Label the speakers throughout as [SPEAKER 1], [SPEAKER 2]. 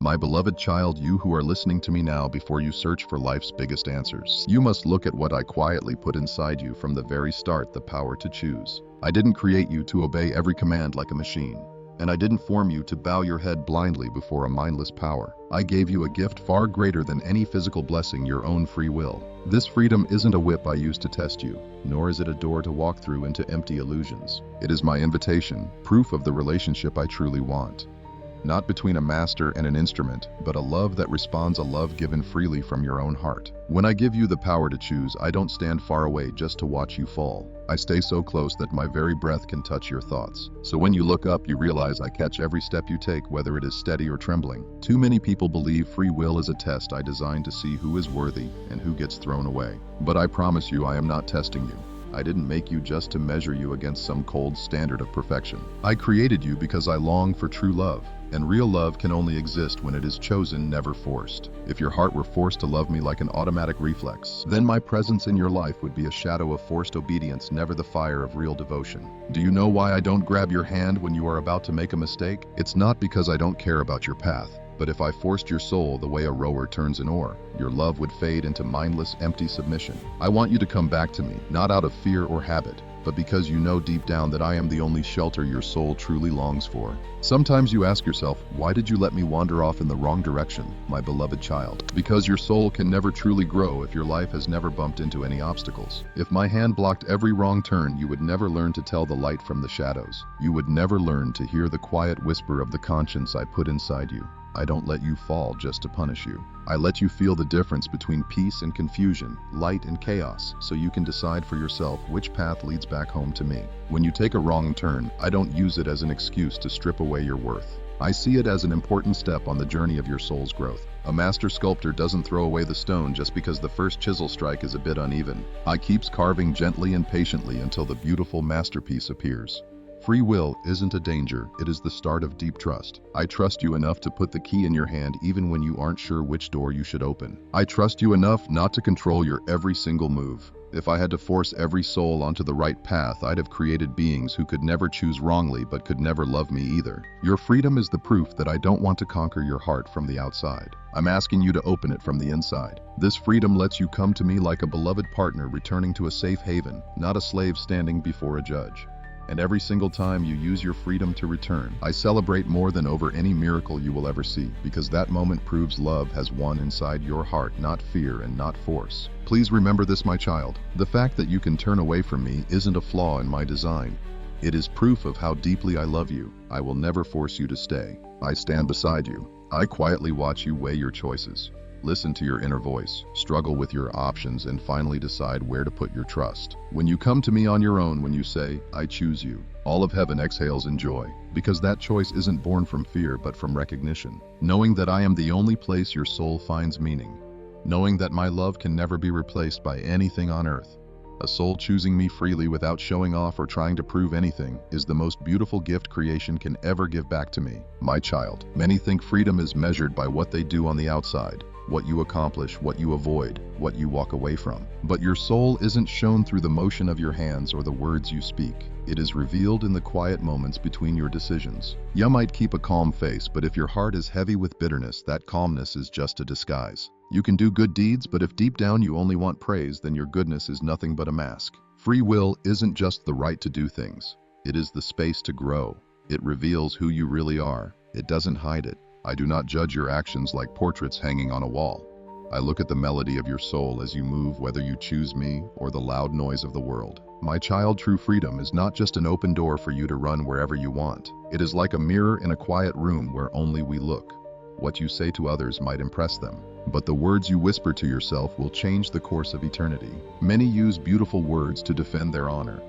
[SPEAKER 1] My beloved child, you who are listening to me now, before you search for life's biggest answers, you must look at what I quietly put inside you from the very start: the power to choose. I didn't create you to obey every command like a machine. And I didn't form you to bow your head blindly before a mindless power. I gave you a gift far greater than any physical blessing: your own free will. This freedom isn't a whip I use to test you, nor is it a door to walk through into empty illusions. It is my invitation, proof of the relationship I truly want. Not between a master and an instrument, but a love that responds, a love given freely from your own heart. When I give you the power to choose, I don't stand far away just to watch you fall. I stay so close that my very breath can touch your thoughts. So when you look up, you realize I catch every step you take, whether it is steady or trembling. Too many people believe free will is a test I designed to see who is worthy and who gets thrown away. But I promise you, I am not testing you. I didn't make you just to measure you against some cold standard of perfection. I created you because I long for true love. And real love can only exist when it is chosen, never forced. If your heart were forced to love me like an automatic reflex, then my presence in your life would be a shadow of forced obedience, never the fire of real devotion. Do you know why I don't grab your hand when you are about to make a mistake? It's not because I don't care about your path. But if I forced your soul the way a rower turns an oar, your love would fade into mindless, empty submission. I want you to come back to me, not out of fear or habit, but because you know deep down that I am the only shelter your soul truly longs for. Sometimes you ask yourself, why did you let me wander off in the wrong direction, my beloved child? Because your soul can never truly grow if your life has never bumped into any obstacles. If my hand blocked every wrong turn, you would never learn to tell the light from the shadows. You would never learn to hear the quiet whisper of the conscience I put inside you. I don't let you fall just to punish you. I let you feel the difference between peace and confusion, light and chaos, so you can decide for yourself which path leads back home to me. When you take a wrong turn, I don't use it as an excuse to strip away your worth. I see it as an important step on the journey of your soul's growth. A master sculptor doesn't throw away the stone just because the first chisel strike is a bit uneven. I keeps carving gently and patiently until the beautiful masterpiece appears. Free will isn't a danger, it is the start of deep trust. I trust you enough to put the key in your hand even when you aren't sure which door you should open. I trust you enough not to control your every single move. If I had to force every soul onto the right path, I'd have created beings who could never choose wrongly but could never love me either. Your freedom is the proof that I don't want to conquer your heart from the outside. I'm asking you to open it from the inside. This freedom lets you come to me like a beloved partner returning to a safe haven, not a slave standing before a judge. And every single time you use your freedom to return, I celebrate more than over any miracle you will ever see, because that moment proves love has won inside your heart, not fear and not force. Please remember this, my child. The fact that you can turn away from me isn't a flaw in my design. It is proof of how deeply I love you. I will never force you to stay. I stand beside you. I quietly watch you weigh your choices. Listen to your inner voice, struggle with your options, and finally decide where to put your trust. When you come to me on your own, when you say, I choose you, all of heaven exhales in joy, because that choice isn't born from fear but from recognition. Knowing that I am the only place your soul finds meaning. Knowing that my love can never be replaced by anything on earth. A soul choosing me freely without showing off or trying to prove anything is the most beautiful gift creation can ever give back to me. My child, many think freedom is measured by what they do on the outside. What you accomplish, what you avoid, what you walk away from. But your soul isn't shown through the motion of your hands or the words you speak. It is revealed in the quiet moments between your decisions. You might keep a calm face, but if your heart is heavy with bitterness, that calmness is just a disguise. You can do good deeds, but if deep down you only want praise, then your goodness is nothing but a mask. Free will isn't just the right to do things. It is the space to grow. It reveals who you really are. It doesn't hide it. I do not judge your actions like portraits hanging on a wall. I look at the melody of your soul as you move, whether you choose me or the loud noise of the world. My child, true freedom is not just an open door for you to run wherever you want. It is like a mirror in a quiet room where only we look. What you say to others might impress them, but the words you whisper to yourself will change the course of eternity. Many use beautiful words to defend their honor.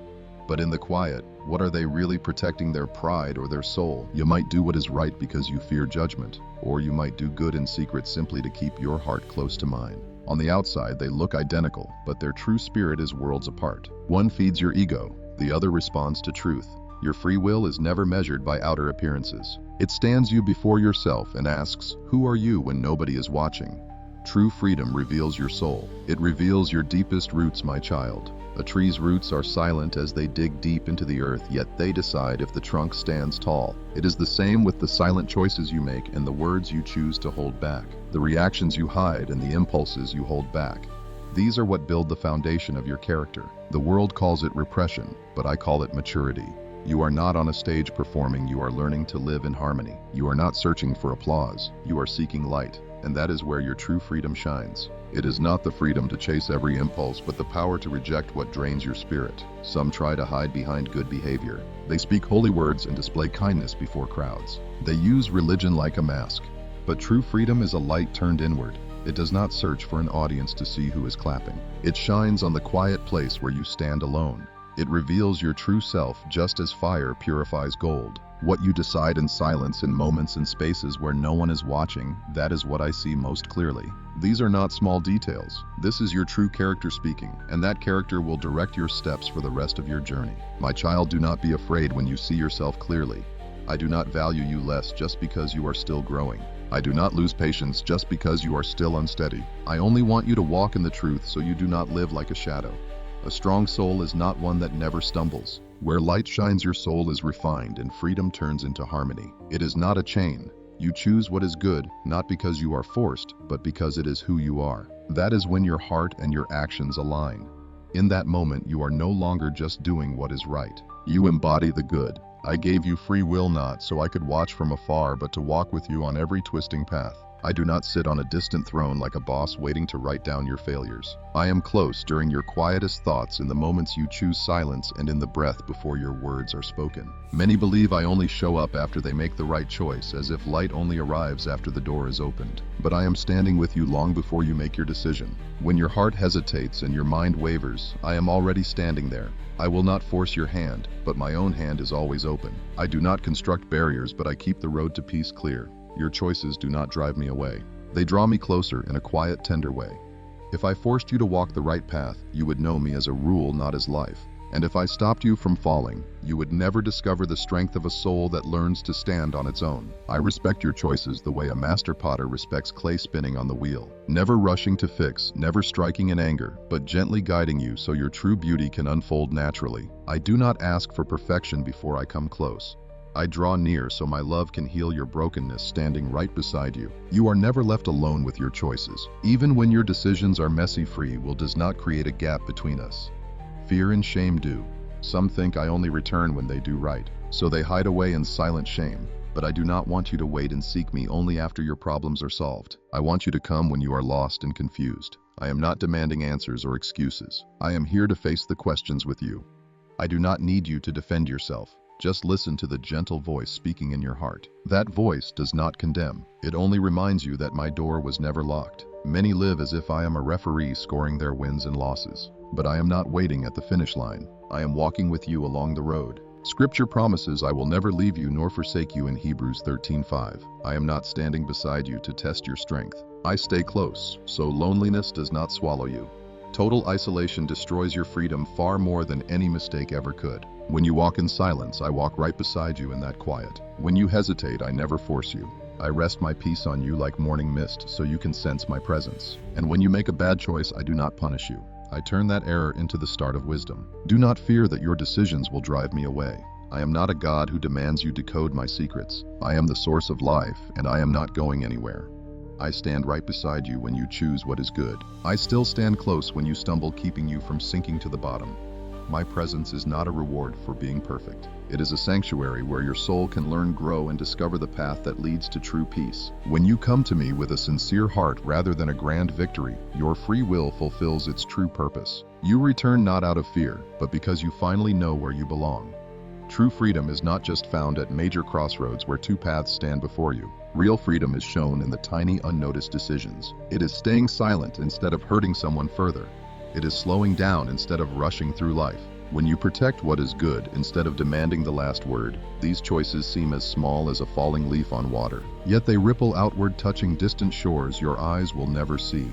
[SPEAKER 1] But in the quiet, what are they really protecting? Their pride or their soul? You might do what is right because you fear judgment, or you might do good in secret simply to keep your heart close to mine. On the outside, they look identical, but their true spirit is worlds apart. One feeds your ego, the other responds to truth. Your free will is never measured by outer appearances. It stands you before yourself and asks, who are you when nobody is watching? True freedom reveals your soul. It reveals your deepest roots, my child. A tree's roots are silent as they dig deep into the earth, yet they decide if the trunk stands tall. It is the same with the silent choices you make and the words you choose to hold back, the reactions you hide and the impulses you hold back. These are what build the foundation of your character. The world calls it repression, but I call it maturity. You are not on a stage performing, you are learning to live in harmony. You are not searching for applause, you are seeking light, and that is where your true freedom shines. It is not the freedom to chase every impulse, but the power to reject what drains your spirit. Some try to hide behind good behavior. They speak holy words and display kindness before crowds. They use religion like a mask. But true freedom is a light turned inward. It does not search for an audience to see who is clapping. It shines on the quiet place where you stand alone. It reveals your true self just as fire purifies gold. What you decide in silence in moments and spaces where no one is watching, that is what I see most clearly. These are not small details. This is your true character speaking, and that character will direct your steps for the rest of your journey. My child, do not be afraid when you see yourself clearly. I do not value you less just because you are still growing. I do not lose patience just because you are still unsteady. I only want you to walk in the truth so you do not live like a shadow. A strong soul is not one that never stumbles. Where light shines, your soul is refined and freedom turns into harmony. It is not a chain. You choose what is good, not because you are forced, but because it is who you are. That is when your heart and your actions align. In that moment, you are no longer just doing what is right. You embody the good. I gave you free will not so I could watch from afar, but to walk with you on every twisting path. I do not sit on a distant throne like a boss waiting to write down your failures. I am close during your quietest thoughts, in the moments you choose silence, and in the breath before your words are spoken. Many believe I only show up after they make the right choice, as if light only arrives after the door is opened. But I am standing with you long before you make your decision. When your heart hesitates and your mind wavers, I am already standing there. I will not force your hand, but my own hand is always open. I do not construct barriers, but I keep the road to peace clear. Your choices do not drive me away. They draw me closer in a quiet, tender way. If I forced you to walk the right path, you would know me as a rule, not as life. And if I stopped you from falling, you would never discover the strength of a soul that learns to stand on its own. I respect your choices the way a master potter respects clay spinning on the wheel. Never rushing to fix, never striking in anger, but gently guiding you so your true beauty can unfold naturally. I do not ask for perfection before I come close. I draw near so my love can heal your brokenness, standing right beside you. You are never left alone with your choices. Even when your decisions are messy, free will does not create a gap between us. Fear and shame do. Some think I only return when they do right, so they hide away in silent shame. But I do not want you to wait and seek me only after your problems are solved. I want you to come when you are lost and confused. I am not demanding answers or excuses. I am here to face the questions with you. I do not need you to defend yourself. Just listen to the gentle voice speaking in your heart. That voice does not condemn. It only reminds you that my door was never locked. Many live as if I am a referee scoring their wins and losses. But I am not waiting at the finish line. I am walking with you along the road. Scripture promises I will never leave you nor forsake you in Hebrews 13:5. I am not standing beside you to test your strength. I stay close, so loneliness does not swallow you. Total isolation destroys your freedom far more than any mistake ever could. When you walk in silence, I walk right beside you in that quiet. When you hesitate, I never force you. I rest my peace on you like morning mist so you can sense my presence. And when you make a bad choice, I do not punish you. I turn that error into the start of wisdom. Do not fear that your decisions will drive me away. I am not a God who demands you decode my secrets. I am the source of life, and I am not going anywhere. I stand right beside you when you choose what is good. I still stand close when you stumble, keeping you from sinking to the bottom. My presence is not a reward for being perfect. It is a sanctuary where your soul can learn, grow, and discover the path that leads to true peace. When you come to me with a sincere heart rather than a grand victory, your free will fulfills its true purpose. You return not out of fear, but because you finally know where you belong. True freedom is not just found at major crossroads where two paths stand before you. Real freedom is shown in the tiny, unnoticed decisions. It is staying silent instead of hurting someone further. It is slowing down instead of rushing through life. When you protect what is good instead of demanding the last word, these choices seem as small as a falling leaf on water. Yet they ripple outward, touching distant shores your eyes will never see.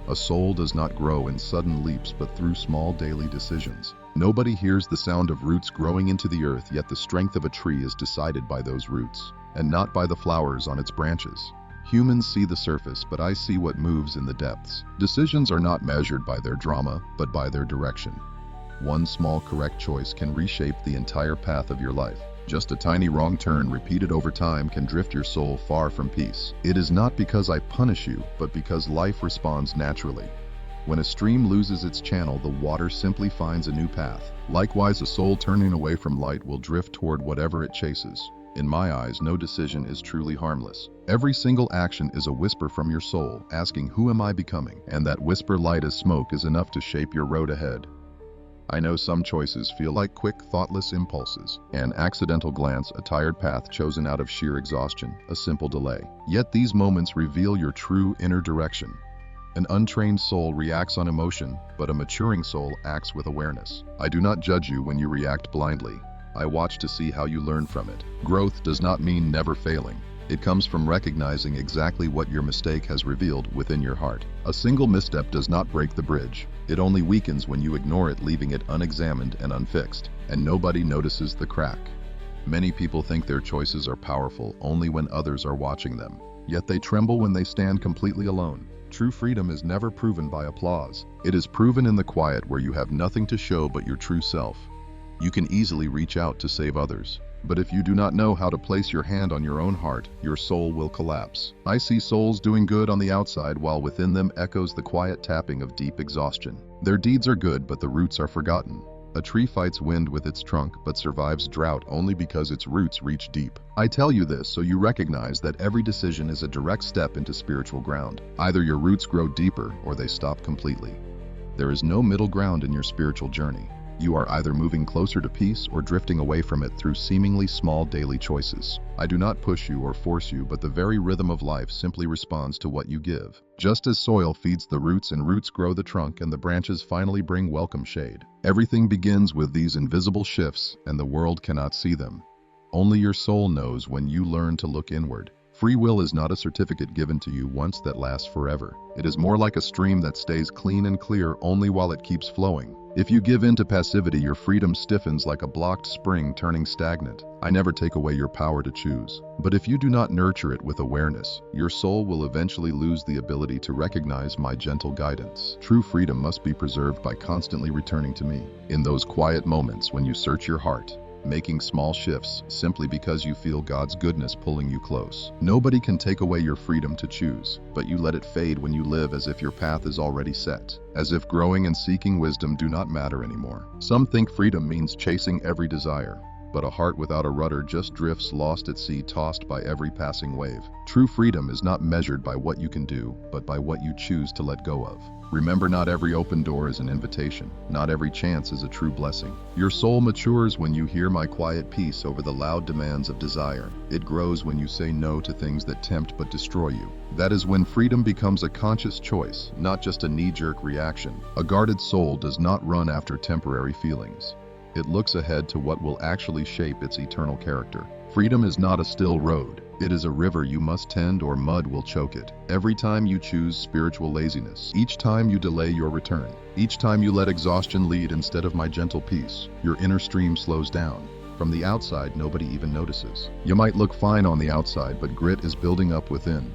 [SPEAKER 1] A soul does not grow in sudden leaps, but through small daily decisions. Nobody hears the sound of roots growing into the earth, yet the strength of a tree is decided by those roots, and not by the flowers on its branches. Humans see the surface, but I see what moves in the depths. Decisions are not measured by their drama, but by their direction. One small correct choice can reshape the entire path of your life. Just a tiny wrong turn repeated over time can drift your soul far from peace. It is not because I punish you, but because life responds naturally. When a stream loses its channel, the water simply finds a new path. Likewise, a soul turning away from light will drift toward whatever it chases. In my eyes, no decision is truly harmless. Every single action is a whisper from your soul, asking, who am I becoming? And that whisper, light as smoke, is enough to shape your road ahead. I know some choices feel like quick, thoughtless impulses. An accidental glance, a tired path chosen out of sheer exhaustion, a simple delay. Yet these moments reveal your true inner direction. An untrained soul reacts on emotion, but a maturing soul acts with awareness. I do not judge you when you react blindly. I watch to see how you learn from it. Growth does not mean never failing. It comes from recognizing exactly what your mistake has revealed within your heart. A single misstep does not break the bridge. It only weakens when you ignore it, leaving it unexamined and unfixed. And nobody notices the crack. Many people think their choices are powerful only when others are watching them. Yet they tremble when they stand completely alone. True freedom is never proven by applause. It is proven in the quiet where you have nothing to show but your true self. You can easily reach out to save others. But if you do not know how to place your hand on your own heart, your soul will collapse. I see souls doing good on the outside while within them echoes the quiet tapping of deep exhaustion. Their deeds are good, but the roots are forgotten. A tree fights wind with its trunk but survives drought only because its roots reach deep. I tell you this so you recognize that every decision is a direct step into spiritual ground. Either your roots grow deeper or they stop completely. There is no middle ground in your spiritual journey. You are either moving closer to peace or drifting away from it through seemingly small daily choices. I do not push you or force you, but the very rhythm of life simply responds to what you give. Just as soil feeds the roots and roots grow the trunk and the branches finally bring welcome shade. Everything begins with these invisible shifts, and the world cannot see them. Only your soul knows when you learn to look inward. Free will is not a certificate given to you once that lasts forever. It is more like a stream that stays clean and clear only while it keeps flowing. If you give in to passivity, your freedom stiffens like a blocked spring turning stagnant. I never take away your power to choose. But if you do not nurture it with awareness, your soul will eventually lose the ability to recognize my gentle guidance. True freedom must be preserved by constantly returning to me. In those quiet moments when you search your heart, making small shifts simply because you feel God's goodness pulling you close. Nobody can take away your freedom to choose, but you let it fade when you live as if your path is already set, as if growing and seeking wisdom do not matter anymore. Some think freedom means chasing every desire, but a heart without a rudder just drifts lost at sea, tossed by every passing wave. True freedom is not measured by what you can do, but by what you choose to let go of. Remember, not every open door is an invitation. Not every chance is a true blessing. Your soul matures when you hear my quiet peace over the loud demands of desire. It grows when you say no to things that tempt but destroy you. That is when freedom becomes a conscious choice, not just a knee-jerk reaction. A guarded soul does not run after temporary feelings. It looks ahead to what will actually shape its eternal character. Freedom is not a still road. It is a river you must tend or mud will choke it. Every time you choose spiritual laziness, each time you delay your return, each time you let exhaustion lead instead of my gentle peace, your inner stream slows down. From the outside, nobody even notices. You might look fine on the outside, but grit is building up within.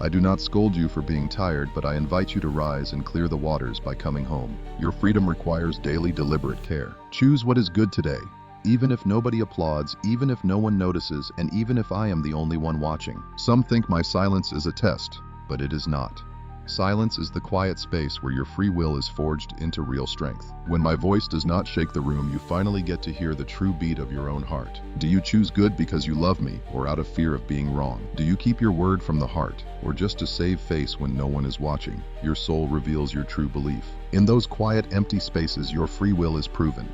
[SPEAKER 1] I do not scold you for being tired, but I invite you to rise and clear the waters by coming home. Your freedom requires daily deliberate care. Choose what is good today. Even if nobody applauds, even if no one notices, and even if I am the only one watching. Some think my silence is a test, but it is not. Silence is the quiet space where your free will is forged into real strength. When my voice does not shake the room, you finally get to hear the true beat of your own heart. Do you choose good because you love me, or out of fear of being wrong? Do you keep your word from the heart, or just to save face when no one is watching? Your soul reveals your true belief. In those quiet, empty spaces, your free will is proven.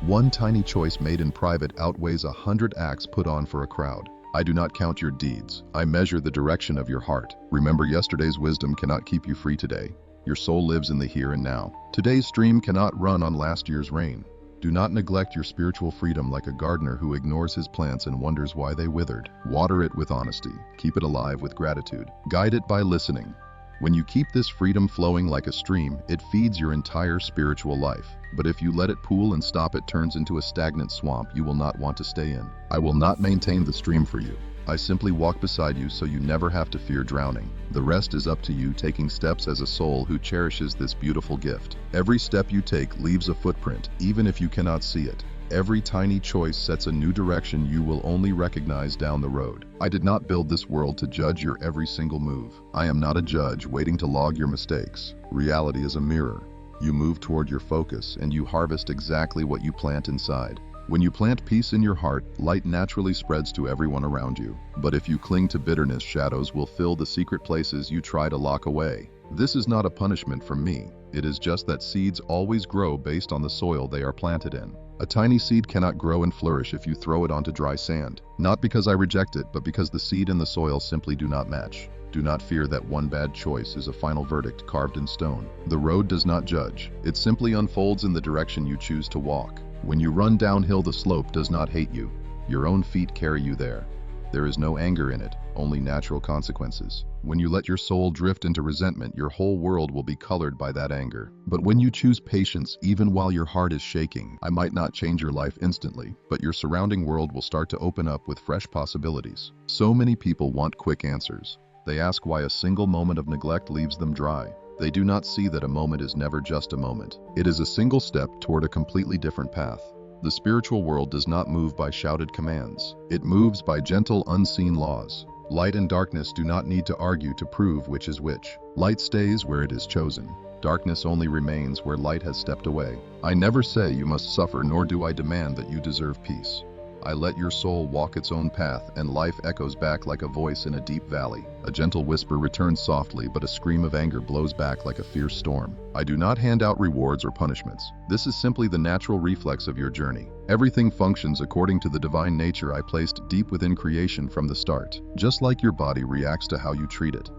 [SPEAKER 1] One tiny choice made in private outweighs 100 acts put on for a crowd. I do not count your deeds. I measure the direction of your heart. Remember, yesterday's wisdom cannot keep you free today. Your soul lives in the here and now. Today's stream cannot run on last year's rain. Do not neglect your spiritual freedom like a gardener who ignores his plants and wonders why they withered. Water it with honesty. Keep it alive with gratitude. Guide it by listening. When you keep this freedom flowing like a stream, it feeds your entire spiritual life. But if you let it pool and stop, it turns into a stagnant swamp you will not want to stay in. I will not maintain the stream for you. I simply walk beside you so you never have to fear drowning. The rest is up to you taking steps as a soul who cherishes this beautiful gift. Every step you take leaves a footprint, even if you cannot see it. Every tiny choice sets a new direction you will only recognize down the road. I did not build this world to judge your every single move. I am not a judge waiting to log your mistakes. Reality is a mirror. You move toward your focus and you harvest exactly what you plant inside. When you plant peace in your heart, light naturally spreads to everyone around you. But if you cling to bitterness, shadows will fill the secret places you try to lock away. This is not a punishment from me. It is just that seeds always grow based on the soil they are planted in. A tiny seed cannot grow and flourish if you throw it onto dry sand. Not because I reject it, but because the seed and the soil simply do not match. Do not fear that one bad choice is a final verdict carved in stone. The road does not judge. It simply unfolds in the direction you choose to walk. When you run downhill, the slope does not hate you. Your own feet carry you there. There is no anger in it, only natural consequences. When you let your soul drift into resentment, your whole world will be colored by that anger. But when you choose patience, even while your heart is shaking, I might not change your life instantly, but your surrounding world will start to open up with fresh possibilities. So many people want quick answers. They ask why a single moment of neglect leaves them dry. They do not see that a moment is never just a moment. It is a single step toward a completely different path. The spiritual world does not move by shouted commands. It moves by gentle, unseen laws. Light and darkness do not need to argue to prove which is which. Light stays where it is chosen. Darkness only remains where light has stepped away. I never say you must suffer, nor do I demand that you deserve peace. I let your soul walk its own path, and life echoes back like a voice in a deep valley. A gentle whisper returns softly, but a scream of anger blows back like a fierce storm. I do not hand out rewards or punishments. This is simply the natural reflex of your journey. Everything functions according to the divine nature I placed deep within creation from the start. Just like your body reacts to how you treat it.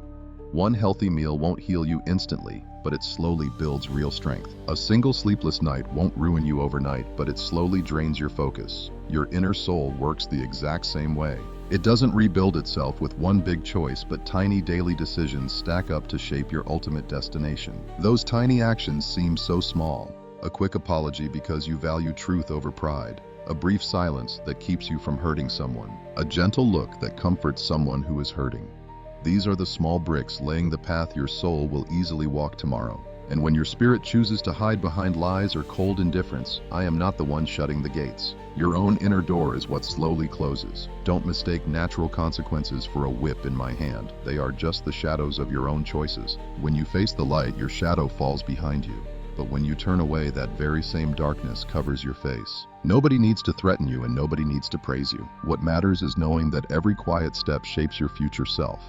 [SPEAKER 1] One healthy meal won't heal you instantly, but it slowly builds real strength. A single sleepless night won't ruin you overnight, but it slowly drains your focus. Your inner soul works the exact same way. It doesn't rebuild itself with one big choice, but tiny daily decisions stack up to shape your ultimate destination. Those tiny actions seem so small. A quick apology because you value truth over pride. A brief silence that keeps you from hurting someone. A gentle look that comforts someone who is hurting. These are the small bricks laying the path your soul will easily walk tomorrow. And when your spirit chooses to hide behind lies or cold indifference, I am not the one shutting the gates. Your own inner door is what slowly closes. Don't mistake natural consequences for a whip in my hand. They are just the shadows of your own choices. When you face the light, your shadow falls behind you. But when you turn away, that very same darkness covers your face. Nobody needs to threaten you and nobody needs to praise you. What matters is knowing that every quiet step shapes your future self.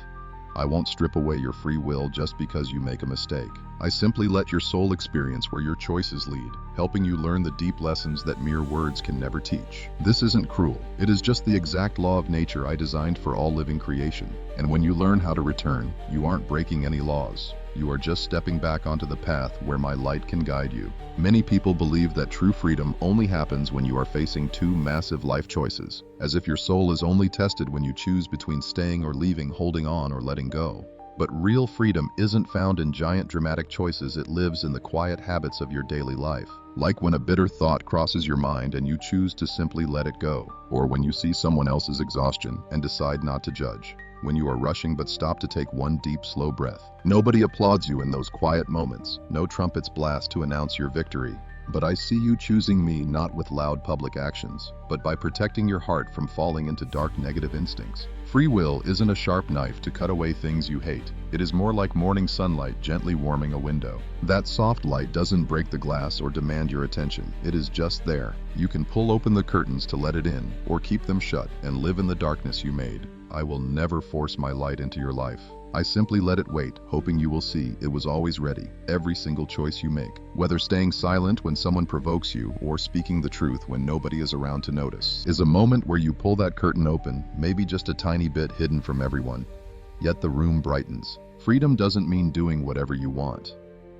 [SPEAKER 1] I won't strip away your free will just because you make a mistake. I simply let your soul experience where your choices lead, helping you learn the deep lessons that mere words can never teach. This isn't cruel. It is just the exact law of nature I designed for all living creation. And when you learn how to return, you aren't breaking any laws. You are just stepping back onto the path where my light can guide you. Many people believe that true freedom only happens when you are facing two massive life choices, as if your soul is only tested when you choose between staying or leaving, holding on or letting go. But real freedom isn't found in giant dramatic choices, it lives in the quiet habits of your daily life. Like when a bitter thought crosses your mind and you choose to simply let it go, or when you see someone else's exhaustion and decide not to judge. When you are rushing but stop to take one deep, slow breath. Nobody applauds you in those quiet moments. No trumpets blast to announce your victory. But I see you choosing me not with loud public actions, but by protecting your heart from falling into dark negative instincts. Free will isn't a sharp knife to cut away things you hate. It is more like morning sunlight gently warming a window. That soft light doesn't break the glass or demand your attention. It is just there. You can pull open the curtains to let it in, or keep them shut and live in the darkness you made. I will never force my light into your life. I simply let it wait, hoping you will see it was always ready. Every single choice you make, whether staying silent when someone provokes you or speaking the truth when nobody is around to notice, is a moment where you pull that curtain open, maybe just a tiny bit hidden from everyone. Yet the room brightens. Freedom doesn't mean doing whatever you want.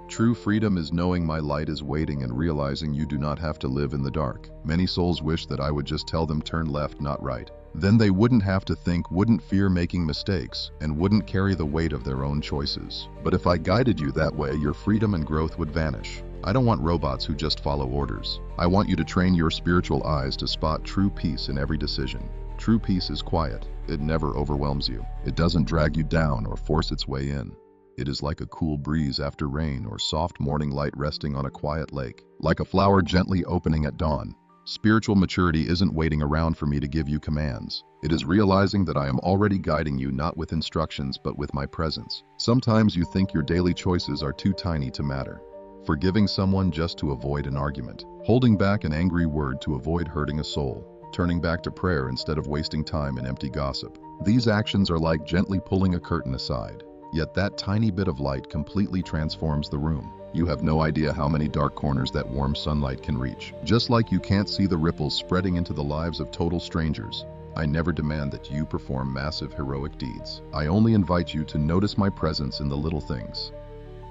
[SPEAKER 1] True freedom is knowing my light is waiting and realizing you do not have to live in the dark. Many souls wish that I would just tell them turn left, not right. Then they wouldn't have to think, wouldn't fear making mistakes, and wouldn't carry the weight of their own choices. But if I guided you that way, your freedom and growth would vanish. I don't want robots who just follow orders. I want you to train your spiritual eyes to spot true peace in every decision. True peace is quiet. It never overwhelms you. It doesn't drag you down or force its way in. It is like a cool breeze after rain or soft morning light resting on a quiet lake. Like a flower gently opening at dawn. Spiritual maturity isn't waiting around for me to give you commands. It is realizing that I am already guiding you not with instructions but with my presence. Sometimes you think your daily choices are too tiny to matter. Forgiving someone just to avoid an argument. Holding back an angry word to avoid hurting a soul. Turning back to prayer instead of wasting time in empty gossip. These actions are like gently pulling a curtain aside. Yet that tiny bit of light completely transforms the room. You have no idea how many dark corners that warm sunlight can reach. Just like you can't see the ripples spreading into the lives of total strangers, I never demand that you perform massive heroic deeds. I only invite you to notice my presence in the little things.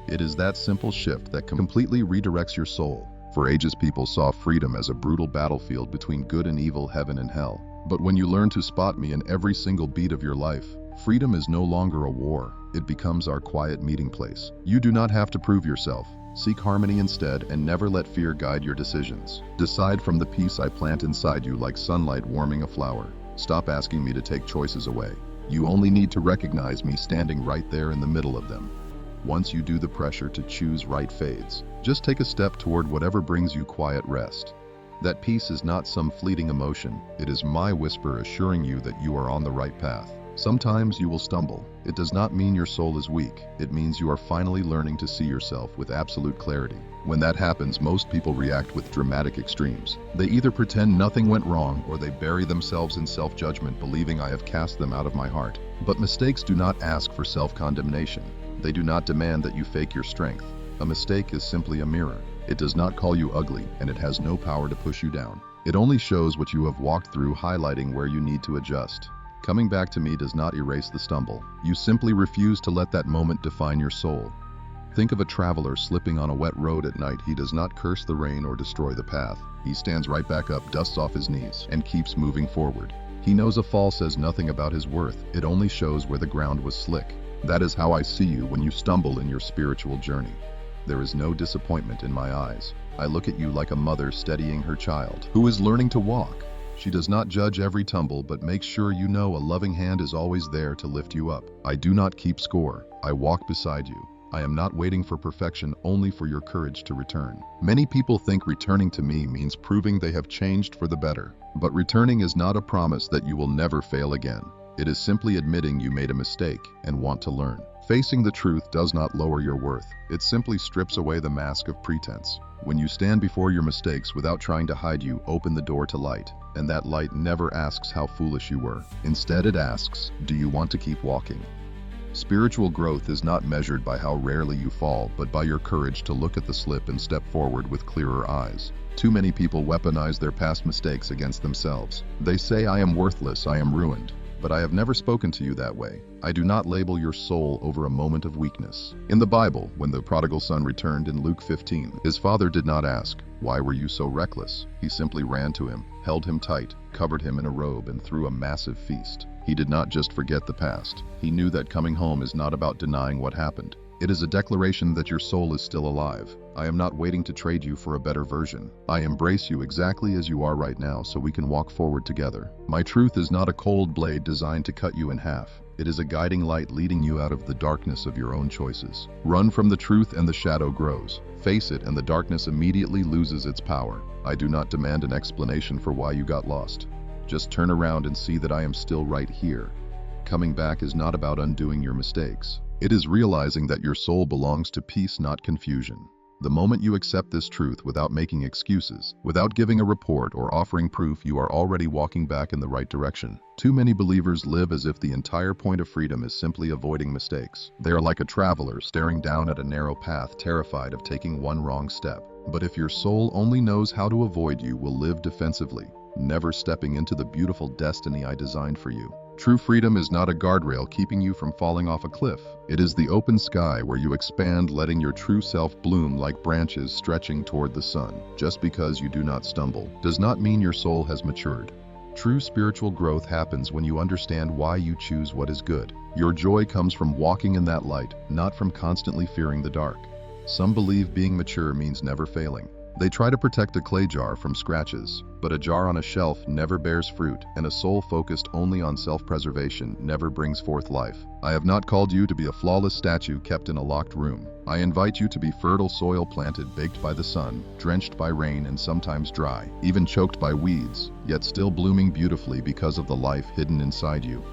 [SPEAKER 1] It is that simple shift that completely redirects your soul. For ages people saw freedom as a brutal battlefield between good and evil, heaven and hell. But when you learn to spot me in every single beat of your life, freedom is no longer a war. It becomes our quiet meeting place. You do not have to prove yourself. Seek harmony instead and never let fear guide your decisions. Decide from the peace I plant inside you like sunlight warming a flower. Stop asking me to take choices away. You only need to recognize me standing right there in the middle of them. Once you do, the pressure to choose right fades. Just take a step toward whatever brings you quiet rest. That peace is not some fleeting emotion. It is my whisper assuring you that you are on the right path. Sometimes you will stumble. It does not mean your soul is weak. It means you are finally learning to see yourself with absolute clarity. When that happens, most people react with dramatic extremes. They either pretend nothing went wrong or they bury themselves in self-judgment, believing I have cast them out of my heart. But mistakes do not ask for self-condemnation. They do not demand that you fake your strength. A mistake is simply a mirror. It does not call you ugly, and it has no power to push you down. It only shows what you have walked through, highlighting where you need to adjust. Coming back to me does not erase the stumble. You simply refuse to let that moment define your soul. Think of a traveler slipping on a wet road at night. He does not curse the rain or destroy the path. He stands right back up, dusts off his knees, and keeps moving forward. He knows a fall says nothing about his worth. It only shows where the ground was slick. That is how I see you when you stumble in your spiritual journey. There is no disappointment in my eyes. I look at you like a mother steadying her child who is learning to walk. She does not judge every tumble, but makes sure you know a loving hand is always there to lift you up. I do not keep score. I walk beside you. I am not waiting for perfection, only for your courage to return. Many people think returning to me means proving they have changed for the better. But returning is not a promise that you will never fail again. It is simply admitting you made a mistake and want to learn. Facing the truth does not lower your worth. It simply strips away the mask of pretense. When you stand before your mistakes without trying to hide, you open the door to light. And that light never asks how foolish you were. Instead, it asks, do you want to keep walking? Spiritual growth is not measured by how rarely you fall, but by your courage to look at the slip and step forward with clearer eyes. Too many people weaponize their past mistakes against themselves. They say, I am worthless, I am ruined. But I have never spoken to you that way. I do not label your soul over a moment of weakness. In the Bible, when the prodigal son returned in Luke 15, his father did not ask, why were you so reckless? He simply ran to him, held him tight, covered him in a robe, and threw a massive feast. He did not just forget the past. He knew that coming home is not about denying what happened. It is a declaration that your soul is still alive. I am not waiting to trade you for a better version. I embrace you exactly as you are right now so we can walk forward together. My truth is not a cold blade designed to cut you in half. It is a guiding light leading you out of the darkness of your own choices. Run from the truth and the shadow grows. Face it and the darkness immediately loses its power. I do not demand an explanation for why you got lost. Just turn around and see that I am still right here. Coming back is not about undoing your mistakes. It is realizing that your soul belongs to peace, not confusion. The moment you accept this truth without making excuses, without giving a report or offering proof, you are already walking back in the right direction. Too many believers live as if the entire point of freedom is simply avoiding mistakes. They are like a traveler staring down at a narrow path, terrified of taking one wrong step. But if your soul only knows how to avoid, you will live defensively, never stepping into the beautiful destiny I designed for you. True freedom is not a guardrail keeping you from falling off a cliff. It is the open sky where you expand, letting your true self bloom like branches stretching toward the sun. Just because you do not stumble does not mean your soul has matured. True spiritual growth happens when you understand why you choose what is good. Your joy comes from walking in that light, not from constantly fearing the dark. Some believe being mature means never failing. They try to protect a clay jar from scratches, but a jar on a shelf never bears fruit, and a soul focused only on self-preservation never brings forth life. I have not called you to be a flawless statue kept in a locked room. I invite you to be fertile soil planted, baked by the sun, drenched by rain and sometimes dry, even choked by weeds, yet still blooming beautifully because of the life hidden inside you.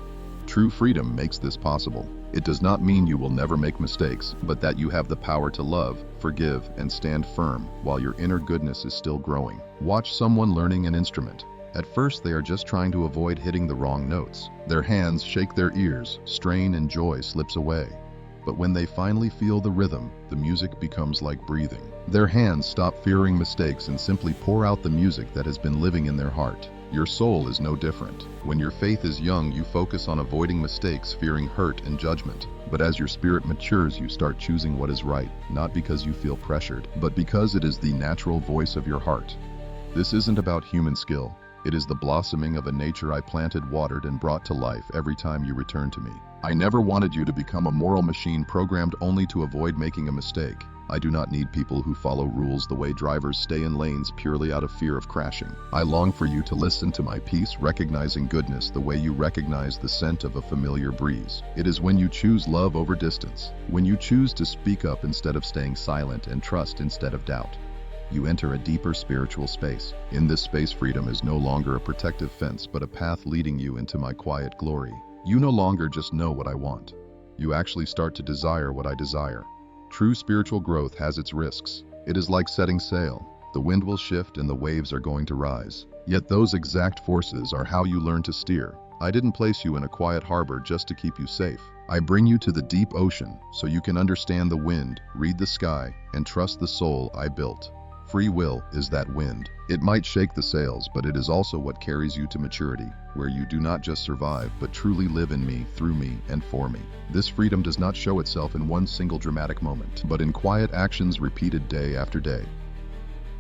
[SPEAKER 1] True freedom makes this possible. It does not mean you will never make mistakes, but that you have the power to love, forgive, and stand firm while your inner goodness is still growing. Watch someone learning an instrument. At first, they are just trying to avoid hitting the wrong notes. Their hands shake their ears, strain, and joy slips away. But when they finally feel the rhythm, the music becomes like breathing. Their hands stop fearing mistakes and simply pour out the music that has been living in their heart. Your soul is no different. When your faith is young, you focus on avoiding mistakes, fearing hurt and judgment. But as your spirit matures, you start choosing what is right, not because you feel pressured, but because it is the natural voice of your heart. This isn't about human skill. It is the blossoming of a nature I planted, watered, and brought to life every time you return to me. I never wanted you to become a moral machine programmed only to avoid making a mistake. I do not need people who follow rules the way drivers stay in lanes purely out of fear of crashing. I long for you to listen to my peace, recognizing goodness the way you recognize the scent of a familiar breeze. It is when you choose love over distance, when you choose to speak up instead of staying silent and trust instead of doubt. You enter a deeper spiritual space. In this space, freedom is no longer a protective fence, but a path leading you into my quiet glory. You no longer just know what I want. You actually start to desire what I desire. True spiritual growth has its risks. It is like setting sail. The wind will shift and the waves are going to rise. Yet those exact forces are how you learn to steer. I didn't place you in a quiet harbor just to keep you safe. I bring you to the deep ocean so you can understand the wind, read the sky, and trust the soul I built. Free will is that wind. It might shake the sails, but it is also what carries you to maturity, where you do not just survive, but truly live in me, through me, and for me. This freedom does not show itself in one single dramatic moment, but in quiet actions repeated day after day.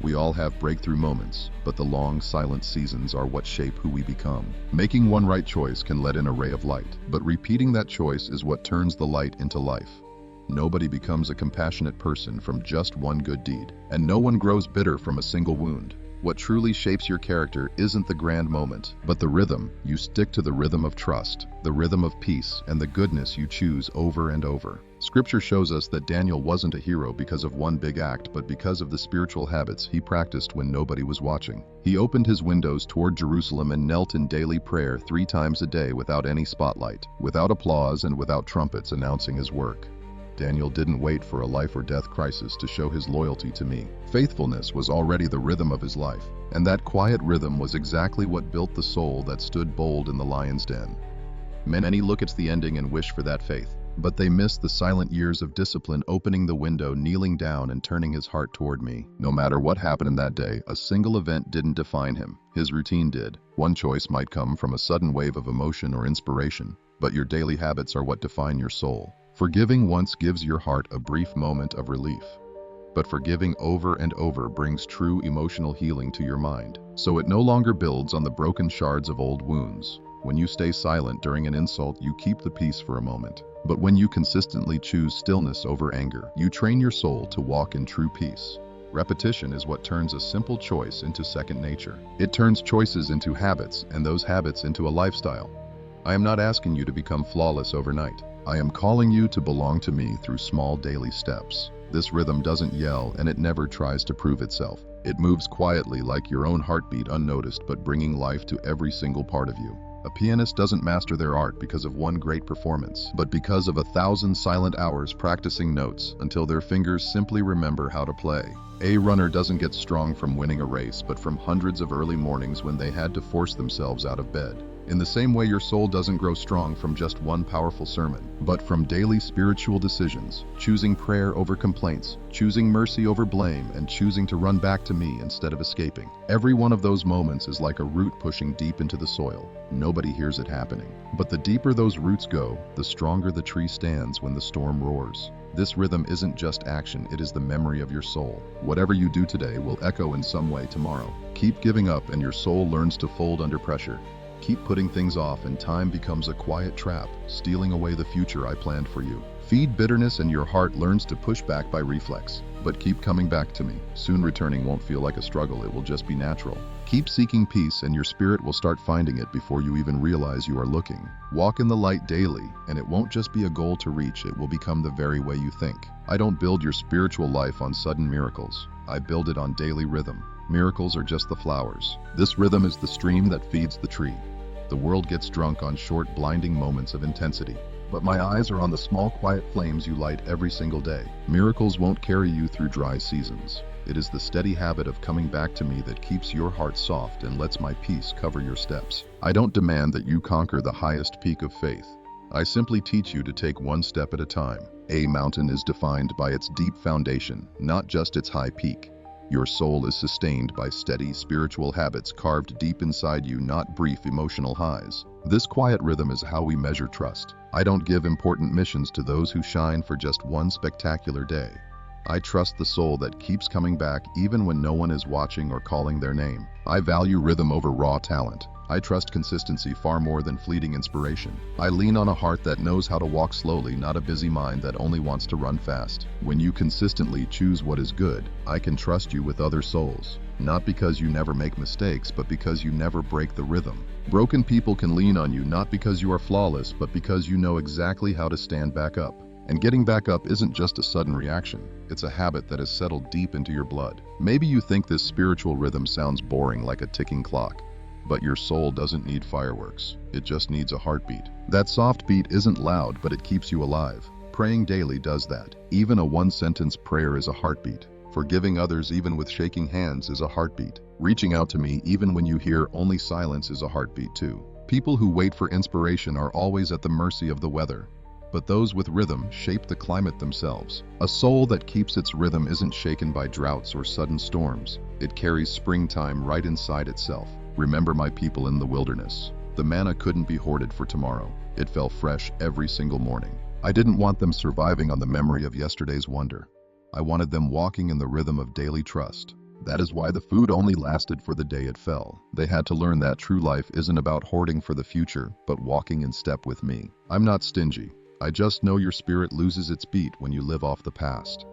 [SPEAKER 1] We all have breakthrough moments, but the long, silent seasons are what shape who we become. Making one right choice can let in a ray of light, but repeating that choice is what turns the light into life. Nobody becomes a compassionate person from just one good deed, and no one grows bitter from a single wound. What truly shapes your character isn't the grand moment, but the rhythm. You stick to the rhythm of trust, the rhythm of peace, and the goodness you choose over and over. Scripture shows us that Daniel wasn't a hero because of one big act, but because of the spiritual habits he practiced when nobody was watching. He opened his windows toward Jerusalem and knelt in daily prayer 3 times a day without any spotlight, without applause, and without trumpets announcing his work. Daniel didn't wait for a life or death crisis to show his loyalty to me. Faithfulness was already the rhythm of his life, and that quiet rhythm was exactly what built the soul that stood bold in the lion's den. Many look at the ending and wish for that faith, but they miss the silent years of discipline, opening the window, kneeling down, and turning his heart toward me. No matter what happened in that day, a single event didn't define him. His routine did. One choice might come from a sudden wave of emotion or inspiration, but your daily habits are what define your soul. Forgiving once gives your heart a brief moment of relief, but forgiving over and over brings true emotional healing to your mind, so it no longer builds on the broken shards of old wounds. When you stay silent during an insult, you keep the peace for a moment. But when you consistently choose stillness over anger, you train your soul to walk in true peace. Repetition is what turns a simple choice into second nature. It turns choices into habits, and those habits into a lifestyle. I am not asking you to become flawless overnight. I am calling you to belong to me through small daily steps. This rhythm doesn't yell, and it never tries to prove itself. It moves quietly like your own heartbeat, unnoticed, but bringing life to every single part of you. A pianist doesn't master their art because of one great performance, but because of 1,000 silent hours practicing notes until their fingers simply remember how to play. A runner doesn't get strong from winning a race, but from hundreds of early mornings when they had to force themselves out of bed. In the same way, your soul doesn't grow strong from just one powerful sermon, but from daily spiritual decisions, choosing prayer over complaints, choosing mercy over blame, and choosing to run back to me instead of escaping. Every one of those moments is like a root pushing deep into the soil. Nobody hears it happening. But the deeper those roots go, the stronger the tree stands when the storm roars. This rhythm isn't just action, it is the memory of your soul. Whatever you do today will echo in some way tomorrow. Keep giving up and your soul learns to fold under pressure. Keep putting things off and time becomes a quiet trap, stealing away the future I planned for you. Feed bitterness and your heart learns to push back by reflex. But keep coming back to me. Soon returning won't feel like a struggle, it will just be natural. Keep seeking peace and your spirit will start finding it before you even realize you are looking. Walk in the light daily, and it won't just be a goal to reach, it will become the very way you think. I don't build your spiritual life on sudden miracles. I build it on daily rhythm. Miracles are just the flowers. This rhythm is the stream that feeds the tree. The world gets drunk on short, blinding moments of intensity. But my eyes are on the small, quiet flames you light every single day. Miracles won't carry you through dry seasons. It is the steady habit of coming back to me that keeps your heart soft and lets my peace cover your steps. I don't demand that you conquer the highest peak of faith. I simply teach you to take one step at a time. A mountain is defined by its deep foundation, not just its high peak. Your soul is sustained by steady spiritual habits carved deep inside you, not brief emotional highs. This quiet rhythm is how we measure trust. I don't give important missions to those who shine for just one spectacular day. I trust the soul that keeps coming back even when no one is watching or calling their name. I value rhythm over raw talent. I trust consistency far more than fleeting inspiration. I lean on a heart that knows how to walk slowly, not a busy mind that only wants to run fast. When you consistently choose what is good, I can trust you with other souls. Not because you never make mistakes, but because you never break the rhythm. Broken people can lean on you not because you are flawless, but because you know exactly how to stand back up. And getting back up isn't just a sudden reaction. It's a habit that has settled deep into your blood. Maybe you think this spiritual rhythm sounds boring, like a ticking clock. But your soul doesn't need fireworks. It just needs a heartbeat. That soft beat isn't loud, but it keeps you alive. Praying daily does that. Even a one-sentence prayer is a heartbeat. Forgiving others even with shaking hands is a heartbeat. Reaching out to me even when you hear only silence is a heartbeat too. People who wait for inspiration are always at the mercy of the weather. But those with rhythm shape the climate themselves. A soul that keeps its rhythm isn't shaken by droughts or sudden storms. It carries springtime right inside itself. Remember my people in the wilderness. The manna couldn't be hoarded for tomorrow. It fell fresh every single morning. I didn't want them surviving on the memory of yesterday's wonder. I wanted them walking in the rhythm of daily trust. That is why the food only lasted for the day it fell. They had to learn that true life isn't about hoarding for the future, but walking in step with me. I'm not stingy. I just know your spirit loses its beat when you live off the past.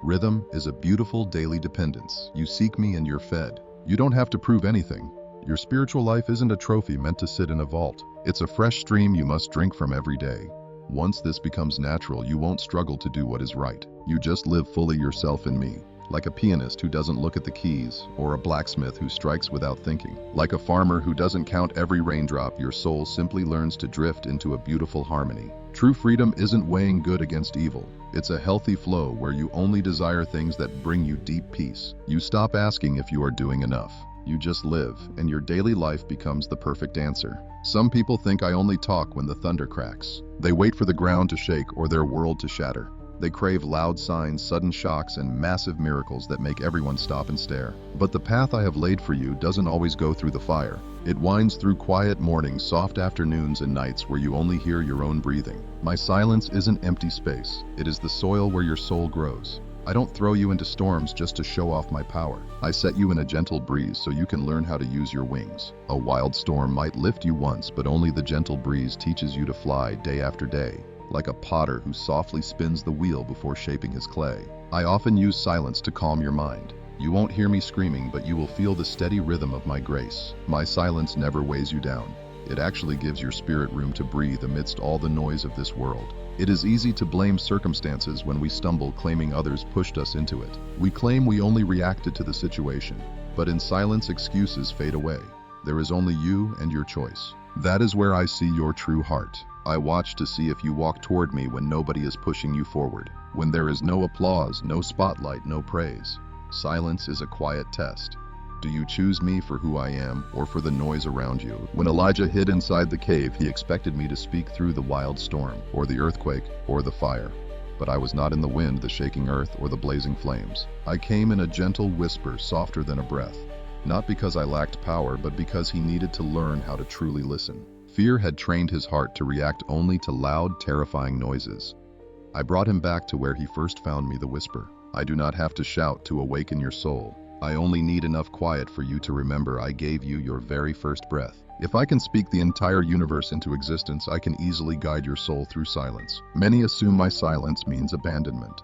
[SPEAKER 1] Rhythm is a beautiful daily dependence. You seek me and you're fed. You don't have to prove anything. Your spiritual life isn't a trophy meant to sit in a vault. It's a fresh stream you must drink from every day. Once this becomes natural, you won't struggle to do what is right. You just live fully yourself in me. Like a pianist who doesn't look at the keys, or a blacksmith who strikes without thinking. Like a farmer who doesn't count every raindrop, your soul simply learns to drift into a beautiful harmony. True freedom isn't weighing good against evil. It's a healthy flow where you only desire things that bring you deep peace. You stop asking if you are doing enough. You just live, and your daily life becomes the perfect answer. Some people think I only talk when the thunder cracks. They wait for the ground to shake or their world to shatter. They crave loud signs, sudden shocks, and massive miracles that make everyone stop and stare. But the path I have laid for you doesn't always go through the fire. It winds through quiet mornings, soft afternoons, and nights where you only hear your own breathing. My silence isn't empty space. It is the soil where your soul grows. I don't throw you into storms just to show off my power. I set you in a gentle breeze so you can learn how to use your wings. A wild storm might lift you once, but only the gentle breeze teaches you to fly day after day. Like a potter who softly spins the wheel before shaping his clay. I often use silence to calm your mind. You won't hear me screaming, but you will feel the steady rhythm of my grace. My silence never weighs you down. It actually gives your spirit room to breathe amidst all the noise of this world. It is easy to blame circumstances when we stumble, claiming others pushed us into it. We claim we only reacted to the situation, but in silence excuses fade away. There is only you and your choice. That is where I see your true heart. I watch to see if you walk toward me when nobody is pushing you forward. When there is no applause, no spotlight, no praise. Silence is a quiet test. Do you choose me for who I am, or for the noise around you? When Elijah hid inside the cave, he expected me to speak through the wild storm, or the earthquake, or the fire. But I was not in the wind, the shaking earth, or the blazing flames. I came in a gentle whisper, softer than a breath. Not because I lacked power, but because he needed to learn how to truly listen. Fear had trained his heart to react only to loud, terrifying noises. I brought him back to where he first found me, the whisper. I do not have to shout to awaken your soul. I only need enough quiet for you to remember I gave you your very first breath. If I can speak the entire universe into existence, I can easily guide your soul through silence. Many assume my silence means abandonment.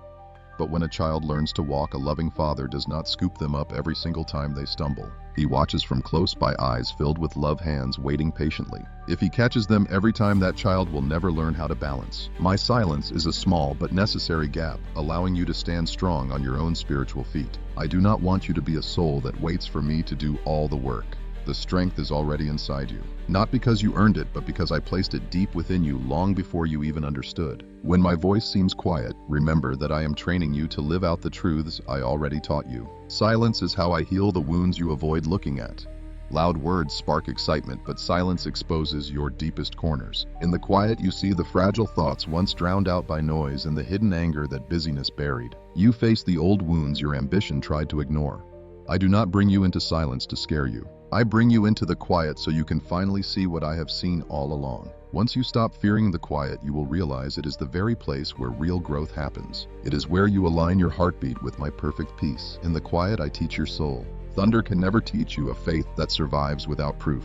[SPEAKER 1] But when a child learns to walk, a loving father does not scoop them up every single time they stumble. He watches from close by, eyes filled with love, hands waiting patiently. If he catches them every time, that child will never learn how to balance. My silence is a small but necessary gap, allowing you to stand strong on your own spiritual feet. I do not want you to be a soul that waits for me to do all the work. The strength is already inside you. Not because you earned it, but because I placed it deep within you long before you even understood. When my voice seems quiet, remember that I am training you to live out the truths I already taught you. Silence is how I heal the wounds you avoid looking at. Loud words spark excitement, but silence exposes your deepest corners. In the quiet, you see the fragile thoughts once drowned out by noise and the hidden anger that busyness buried. You face the old wounds your ambition tried to ignore. I do not bring you into silence to scare you. I bring you into the quiet so you can finally see what I have seen all along. Once you stop fearing the quiet, you will realize it is the very place where real growth happens. It is where you align your heartbeat with my perfect peace. In the quiet, I teach your soul. Thunder can never teach you a faith that survives without proof.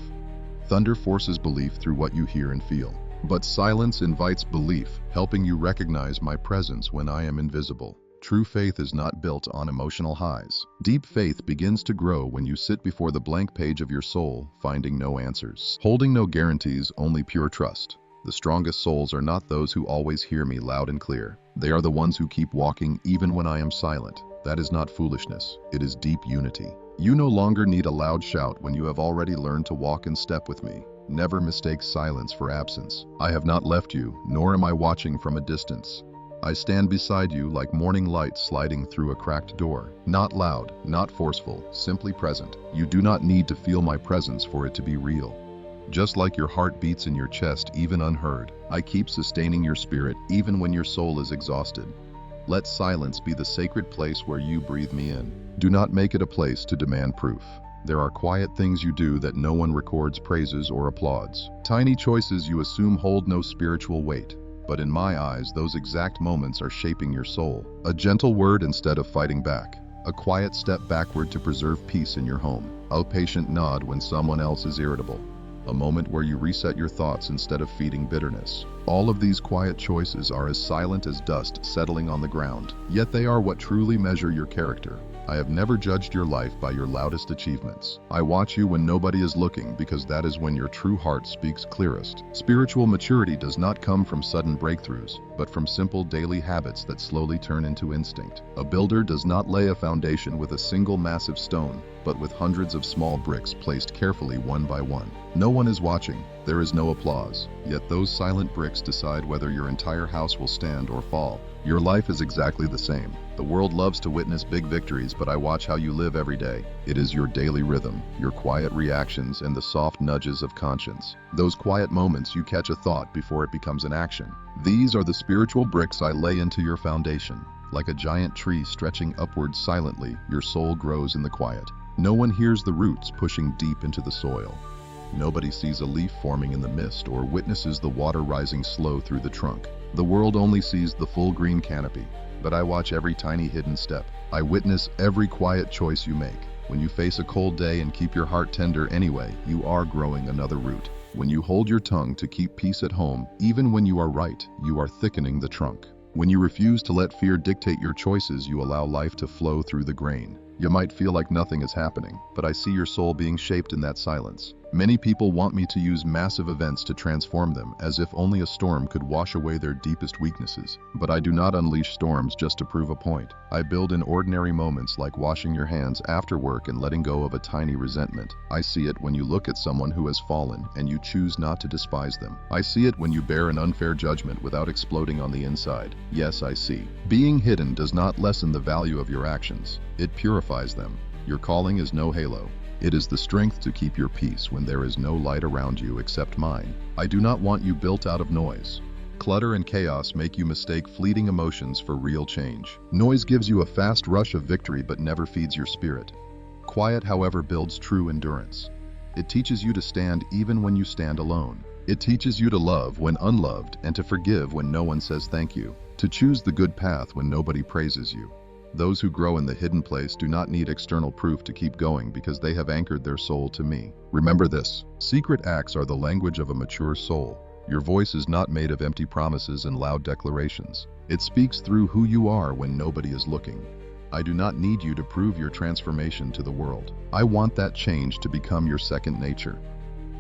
[SPEAKER 1] Thunder forces belief through what you hear and feel. But silence invites belief, helping you recognize my presence when I am invisible. True faith is not built on emotional highs. Deep faith begins to grow when you sit before the blank page of your soul, finding no answers, holding no guarantees, only pure trust. The strongest souls are not those who always hear me loud and clear. They are the ones who keep walking even when I am silent. That is not foolishness, it is deep unity. You no longer need a loud shout when you have already learned to walk in step with me. Never mistake silence for absence. I have not left you, nor am I watching from a distance. I stand beside you like morning light sliding through a cracked door. Not loud, not forceful, simply present. You do not need to feel my presence for it to be real. Just like your heart beats in your chest even unheard, I keep sustaining your spirit even when your soul is exhausted. Let silence be the sacred place where you breathe me in. Do not make it a place to demand proof. There are quiet things you do that no one records, praises, or applauds. Tiny choices you assume hold no spiritual weight. But in my eyes, those exact moments are shaping your soul. A gentle word instead of fighting back. A quiet step backward to preserve peace in your home. A patient nod when someone else is irritable. A moment where you reset your thoughts instead of feeding bitterness. All of these quiet choices are as silent as dust settling on the ground. Yet they are what truly measure your character. I have never judged your life by your loudest achievements. I watch you when nobody is looking, because that is when your true heart speaks clearest. Spiritual maturity does not come from sudden breakthroughs, but from simple daily habits that slowly turn into instinct. A builder does not lay a foundation with a single massive stone, but with hundreds of small bricks placed carefully one by one. No one is watching. There is no applause. Yet those silent bricks decide whether your entire house will stand or fall. Your life is exactly the same. The world loves to witness big victories, but I watch how you live every day. It is your daily rhythm, your quiet reactions, and the soft nudges of conscience. Those quiet moments you catch a thought before it becomes an action. These are the spiritual bricks I lay into your foundation. Like a giant tree stretching upwards silently, your soul grows in the quiet. No one hears the roots pushing deep into the soil. Nobody sees a leaf forming in the mist or witnesses the water rising slow through the trunk. The world only sees the full green canopy, but I watch every tiny hidden step. I witness every quiet choice you make. When you face a cold day and keep your heart tender anyway, you are growing another root. When you hold your tongue to keep peace at home, even when you are right, you are thickening the trunk. When you refuse to let fear dictate your choices, you allow life to flow through the grain. You might feel like nothing is happening, but I see your soul being shaped in that silence. Many people want me to use massive events to transform them, as if only a storm could wash away their deepest weaknesses. But I do not unleash storms just to prove a point. I build in ordinary moments, like washing your hands after work and letting go of a tiny resentment. I see it when you look at someone who has fallen and you choose not to despise them. I see it when you bear an unfair judgment without exploding on the inside. Yes, I see. Being hidden does not lessen the value of your actions. It purifies them. Your calling is no halo. It is the strength to keep your peace when there is no light around you except mine. I do not want you built out of noise. Clutter and chaos make you mistake fleeting emotions for real change. Noise gives you a fast rush of victory but never feeds your spirit. Quiet, however, builds true endurance. It teaches you to stand even when you stand alone. It teaches you to love when unloved and to forgive when no one says thank you. To choose the good path when nobody praises you. Those who grow in the hidden place do not need external proof to keep going because they have anchored their soul to me. Remember this: secret acts are the language of a mature soul. Your voice is not made of empty promises and loud declarations. It speaks through who you are when nobody is looking. I do not need you to prove your transformation to the world. I want that change to become your second nature.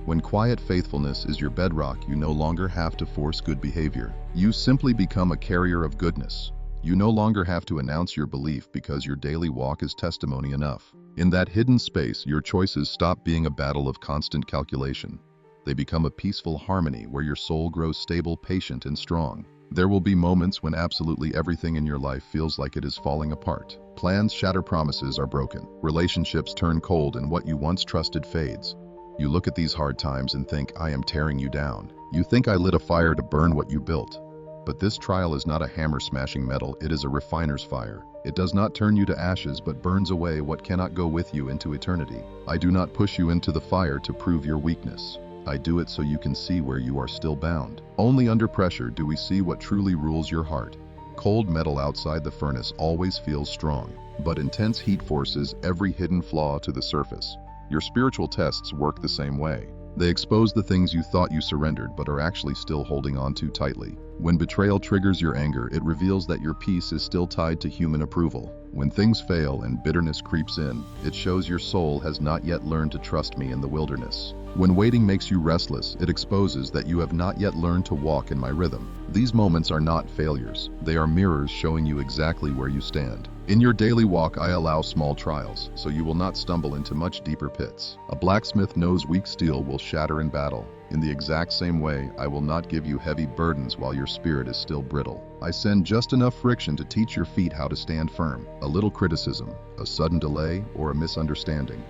[SPEAKER 1] When quiet faithfulness is your bedrock, you no longer have to force good behavior. You simply become a carrier of goodness. You no longer have to announce your belief because your daily walk is testimony enough. In that hidden space, your choices stop being a battle of constant calculation. They become a peaceful harmony where your soul grows stable, patient, and strong. There will be moments when absolutely everything in your life feels like it is falling apart. Plans shatter, promises are broken. Relationships turn cold, and what you once trusted fades. You look at these hard times and think, I am tearing you down. You think I lit a fire to burn what you built. But this trial is not a hammer smashing metal, it is a refiner's fire. It does not turn you to ashes, but burns away what cannot go with you into eternity. I do not push you into the fire to prove your weakness. I do it so you can see where you are still bound. Only under pressure do we see what truly rules your heart. Cold metal outside the furnace always feels strong, but intense heat forces every hidden flaw to the surface. Your spiritual tests work the same way. They expose the things you thought you surrendered but are actually still holding on too tightly. When betrayal triggers your anger, it reveals that your peace is still tied to human approval. When things fail and bitterness creeps in, it shows your soul has not yet learned to trust me in the wilderness. When waiting makes you restless, it exposes that you have not yet learned to walk in my rhythm. These moments are not failures. They are mirrors showing you exactly where you stand. In your daily walk, I allow small trials, so you will not stumble into much deeper pits. A blacksmith knows weak steel will shatter in battle. In the exact same way, I will not give you heavy burdens while your spirit is still brittle. I send just enough friction to teach your feet how to stand firm. A little criticism, a sudden delay, or a misunderstanding.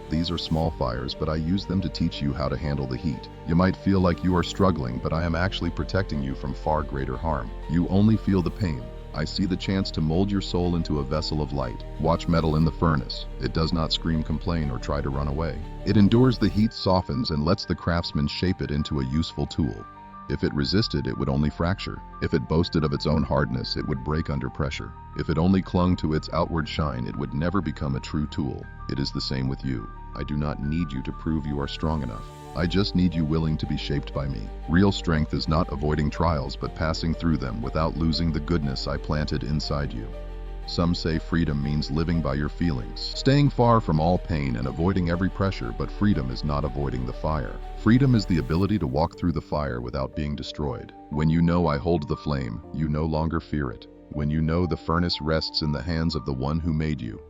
[SPEAKER 1] These are small fires, but I use them to teach you how to handle the heat. You might feel like you are struggling, but I am actually protecting you from far greater harm. You only feel the pain. I see the chance to mold your soul into a vessel of light. Watch metal in the furnace. It does not scream, complain, or try to run away. It endures the heat, softens, and lets the craftsman shape it into a useful tool. If it resisted, it would only fracture. If it boasted of its own hardness, it would break under pressure. If it only clung to its outward shine, it would never become a true tool. It is the same with you. I do not need you to prove you are strong enough. I just need you willing to be shaped by me. Real strength is not avoiding trials, but passing through them without losing the goodness I planted inside you. Some say freedom means living by your feelings, staying far from all pain and avoiding every pressure, but freedom is not avoiding the fire. Freedom is the ability to walk through the fire without being destroyed. When you know I hold the flame, you no longer fear it. When you know the furnace rests in the hands of the one who made you,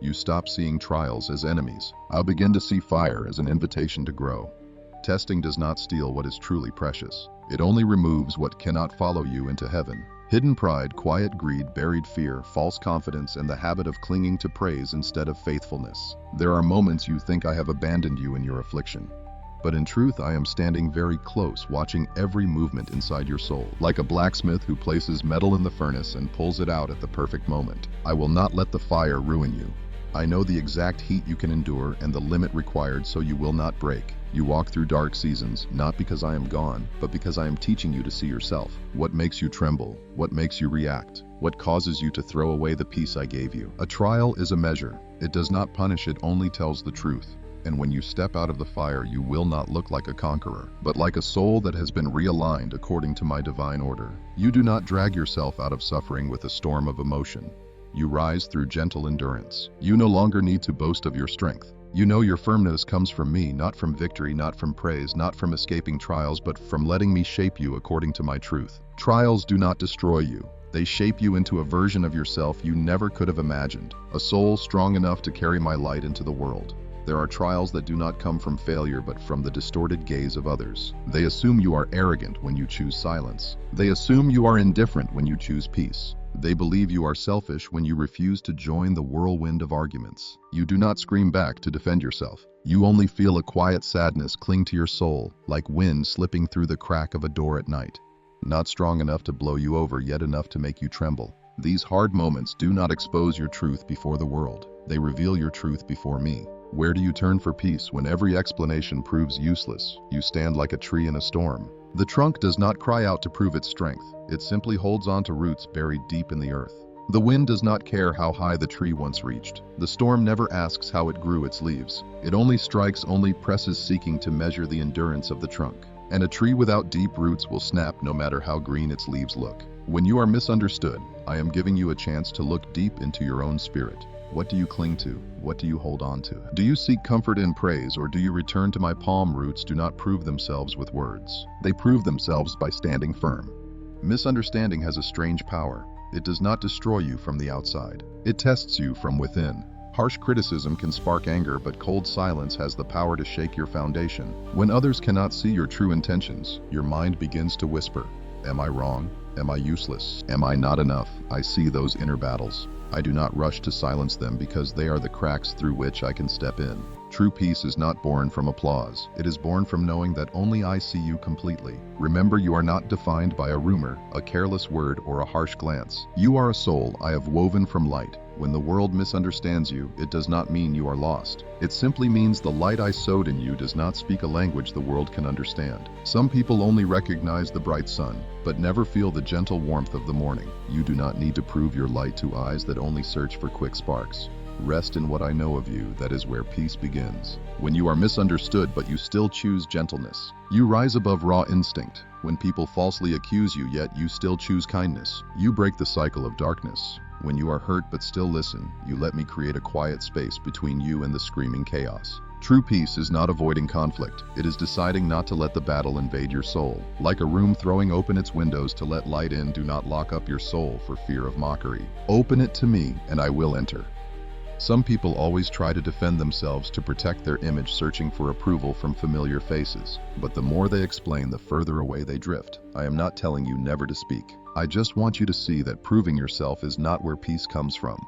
[SPEAKER 1] you stop seeing trials as enemies. I'll begin to see fire as an invitation to grow. Testing does not steal what is truly precious. It only removes what cannot follow you into heaven. Hidden pride, quiet greed, buried fear, false confidence, and the habit of clinging to praise instead of faithfulness. There are moments you think I have abandoned you in your affliction. But in truth, I am standing very close, watching every movement inside your soul. Like a blacksmith who places metal in the furnace and pulls it out at the perfect moment. I will not let the fire ruin you. I know the exact heat you can endure and the limit required, so you will not break. You walk through dark seasons, not because I am gone, but because I am teaching you to see yourself. What makes you tremble? What makes you react? What causes you to throw away the peace I gave you? A trial is a measure. It does not punish, it only tells the truth. And when you step out of the fire, you will not look like a conqueror, but like a soul that has been realigned according to my divine order. You do not drag yourself out of suffering with a storm of emotion. You rise through gentle endurance. You no longer need to boast of your strength. You know your firmness comes from me, not from victory, not from praise, not from escaping trials, but from letting me shape you according to my truth. Trials do not destroy you. They shape you into a version of yourself you never could have imagined, a soul strong enough to carry my light into the world. There are trials that do not come from failure, but from the distorted gaze of others. They assume you are arrogant when you choose silence. They assume you are indifferent when you choose peace. They believe you are selfish when you refuse to join the whirlwind of arguments. You do not scream back to defend yourself. You only feel a quiet sadness cling to your soul, like wind slipping through the crack of a door at night. Not strong enough to blow you over, yet enough to make you tremble. These hard moments do not expose your truth before the world. They reveal your truth before me. Where do you turn for peace when every explanation proves useless? You stand like a tree in a storm. The trunk does not cry out to prove its strength. It simply holds on to roots buried deep in the earth. The wind does not care how high the tree once reached. The storm never asks how it grew its leaves. It only strikes, only presses, seeking to measure the endurance of the trunk. And a tree without deep roots will snap no matter how green its leaves look. When you are misunderstood, I am giving you a chance to look deep into your own spirit. What do you cling to? What do you hold on to? Do you seek comfort in praise, or do you return to my palm? Roots do not prove themselves with words. They prove themselves by standing firm. Misunderstanding has a strange power. It does not destroy you from the outside. It tests you from within. Harsh criticism can spark anger, but cold silence has the power to shake your foundation. When others cannot see your true intentions, your mind begins to whisper, "Am I wrong? Am I useless? Am I not enough?" I see those inner battles. I do not rush to silence them because they are the cracks through which I can step in. True peace is not born from applause. It is born from knowing that only I see you completely. Remember, you are not defined by a rumor, a careless word, or a harsh glance. You are a soul I have woven from light. When the world misunderstands you, it does not mean you are lost. It simply means the light I sowed in you does not speak a language the world can understand. Some people only recognize the bright sun, but never feel the gentle warmth of the morning. You do not need to prove your light to eyes that only search for quick sparks. Rest in what I know of you. That is where peace begins. When you are misunderstood but you still choose gentleness, you rise above raw instinct. When people falsely accuse you yet you still choose kindness, you break the cycle of darkness. When you are hurt but still listen, you let me create a quiet space between you and the screaming chaos. True peace is not avoiding conflict. It is deciding not to let the battle invade your soul. Like a room throwing open its windows to let light in, do not lock up your soul for fear of mockery. Open it to me and I will enter. Some people always try to defend themselves to protect their image, searching for approval from familiar faces. But the more they explain, the further away they drift. I am not telling you never to speak. I just want you to see that proving yourself is not where peace comes from.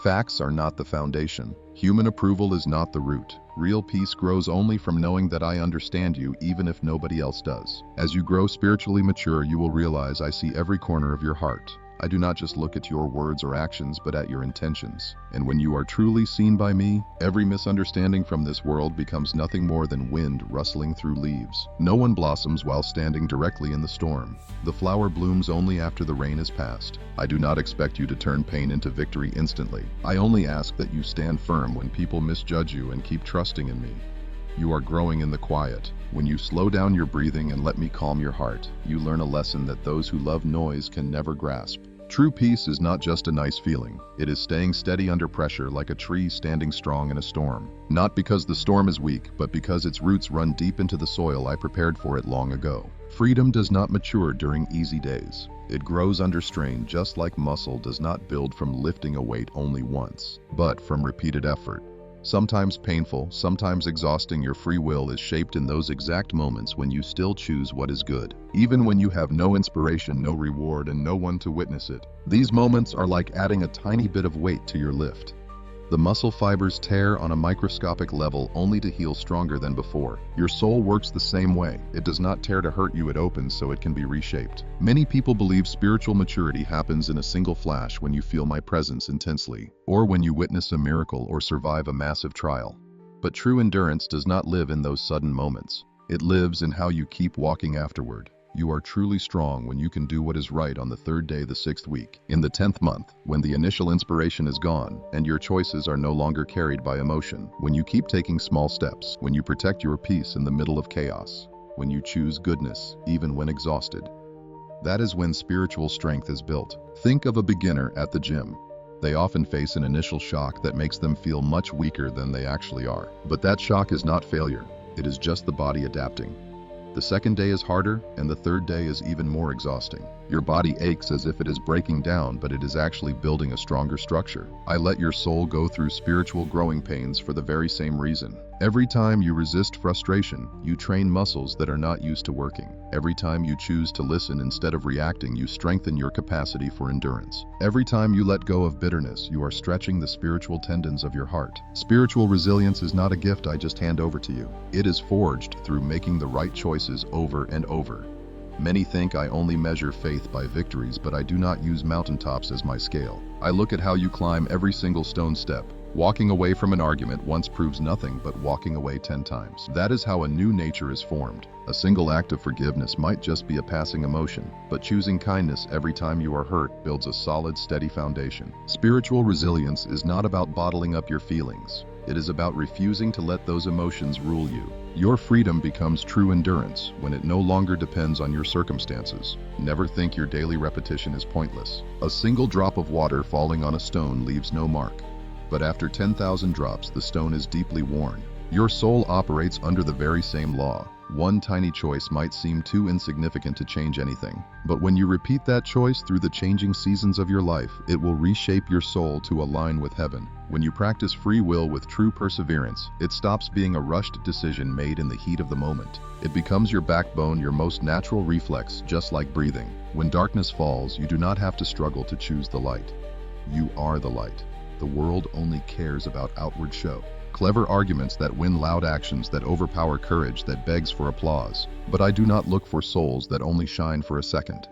[SPEAKER 1] Facts are not the foundation. Human approval is not the root. Real peace grows only from knowing that I understand you even if nobody else does. As you grow spiritually mature, you will realize I see every corner of your heart. I do not just look at your words or actions, but at your intentions. And when you are truly seen by me, every misunderstanding from this world becomes nothing more than wind rustling through leaves. No one blossoms while standing directly in the storm. The flower blooms only after the rain has passed. I do not expect you to turn pain into victory instantly. I only ask that you stand firm when people misjudge you and keep trusting in me. You are growing in the quiet. When you slow down your breathing and let me calm your heart, you learn a lesson that those who love noise can never grasp. True peace is not just a nice feeling. It is staying steady under pressure, like a tree standing strong in a storm. Not because the storm is weak, but because its roots run deep into the soil I prepared for it long ago. Freedom does not mature during easy days. It grows under strain, just like muscle does not build from lifting a weight only once, but from repeated effort. Sometimes painful, sometimes exhausting, your free will is shaped in those exact moments when you still choose what is good. Even when you have no inspiration, no reward, and no one to witness it. These moments are like adding a tiny bit of weight to your lift. The muscle fibers tear on a microscopic level only to heal stronger than before. Your soul works the same way. It does not tear to hurt you, it opens so it can be reshaped. Many people believe spiritual maturity happens in a single flash, when you feel my presence intensely, or when you witness a miracle or survive a massive trial. But true endurance does not live in those sudden moments. It lives in how you keep walking afterward. You are truly strong when you can do what is right on the 3rd day, the 6th week, in the 10th month, when the initial inspiration is gone, and your choices are no longer carried by emotion. When you keep taking small steps, when you protect your peace in the middle of chaos, when you choose goodness, even when exhausted. That is when spiritual strength is built. Think of a beginner at the gym. They often face an initial shock that makes them feel much weaker than they actually are. But that shock is not failure. It is just the body adapting. The 2nd day is harder, and the 3rd day is even more exhausting. Your body aches as if it is breaking down, but it is actually building a stronger structure. I let your soul go through spiritual growing pains for the very same reason. Every time you resist frustration, you train muscles that are not used to working. Every time you choose to listen instead of reacting, you strengthen your capacity for endurance. Every time you let go of bitterness, you are stretching the spiritual tendons of your heart. Spiritual resilience is not a gift I just hand over to you. It is forged through making the right choices over and over. Many think I only measure faith by victories, but I do not use mountaintops as my scale. I look at how you climb every single stone step, Walking away from an argument once proves nothing but walking away 10 times. That is how a new nature is formed. A single act of forgiveness might just be a passing emotion, but choosing kindness every time you are hurt builds a solid, steady foundation. Spiritual resilience is not about bottling up your feelings. It is about refusing to let those emotions rule you. Your freedom becomes true endurance when it no longer depends on your circumstances. Never think your daily repetition is pointless. A single drop of water falling on a stone leaves no mark. But after 10,000 drops, the stone is deeply worn. Your soul operates under the very same law. One tiny choice might seem too insignificant to change anything, but when you repeat that choice through the changing seasons of your life, it will reshape your soul to align with heaven. When you practice free will with true perseverance, it stops being a rushed decision made in the heat of the moment. It becomes your backbone, your most natural reflex, just like breathing. When darkness falls, you do not have to struggle to choose the light. You are the light. The world only cares about outward show. Clever arguments that win, loud actions that overpower courage that begs for applause. But I do not look for souls that only shine for a second.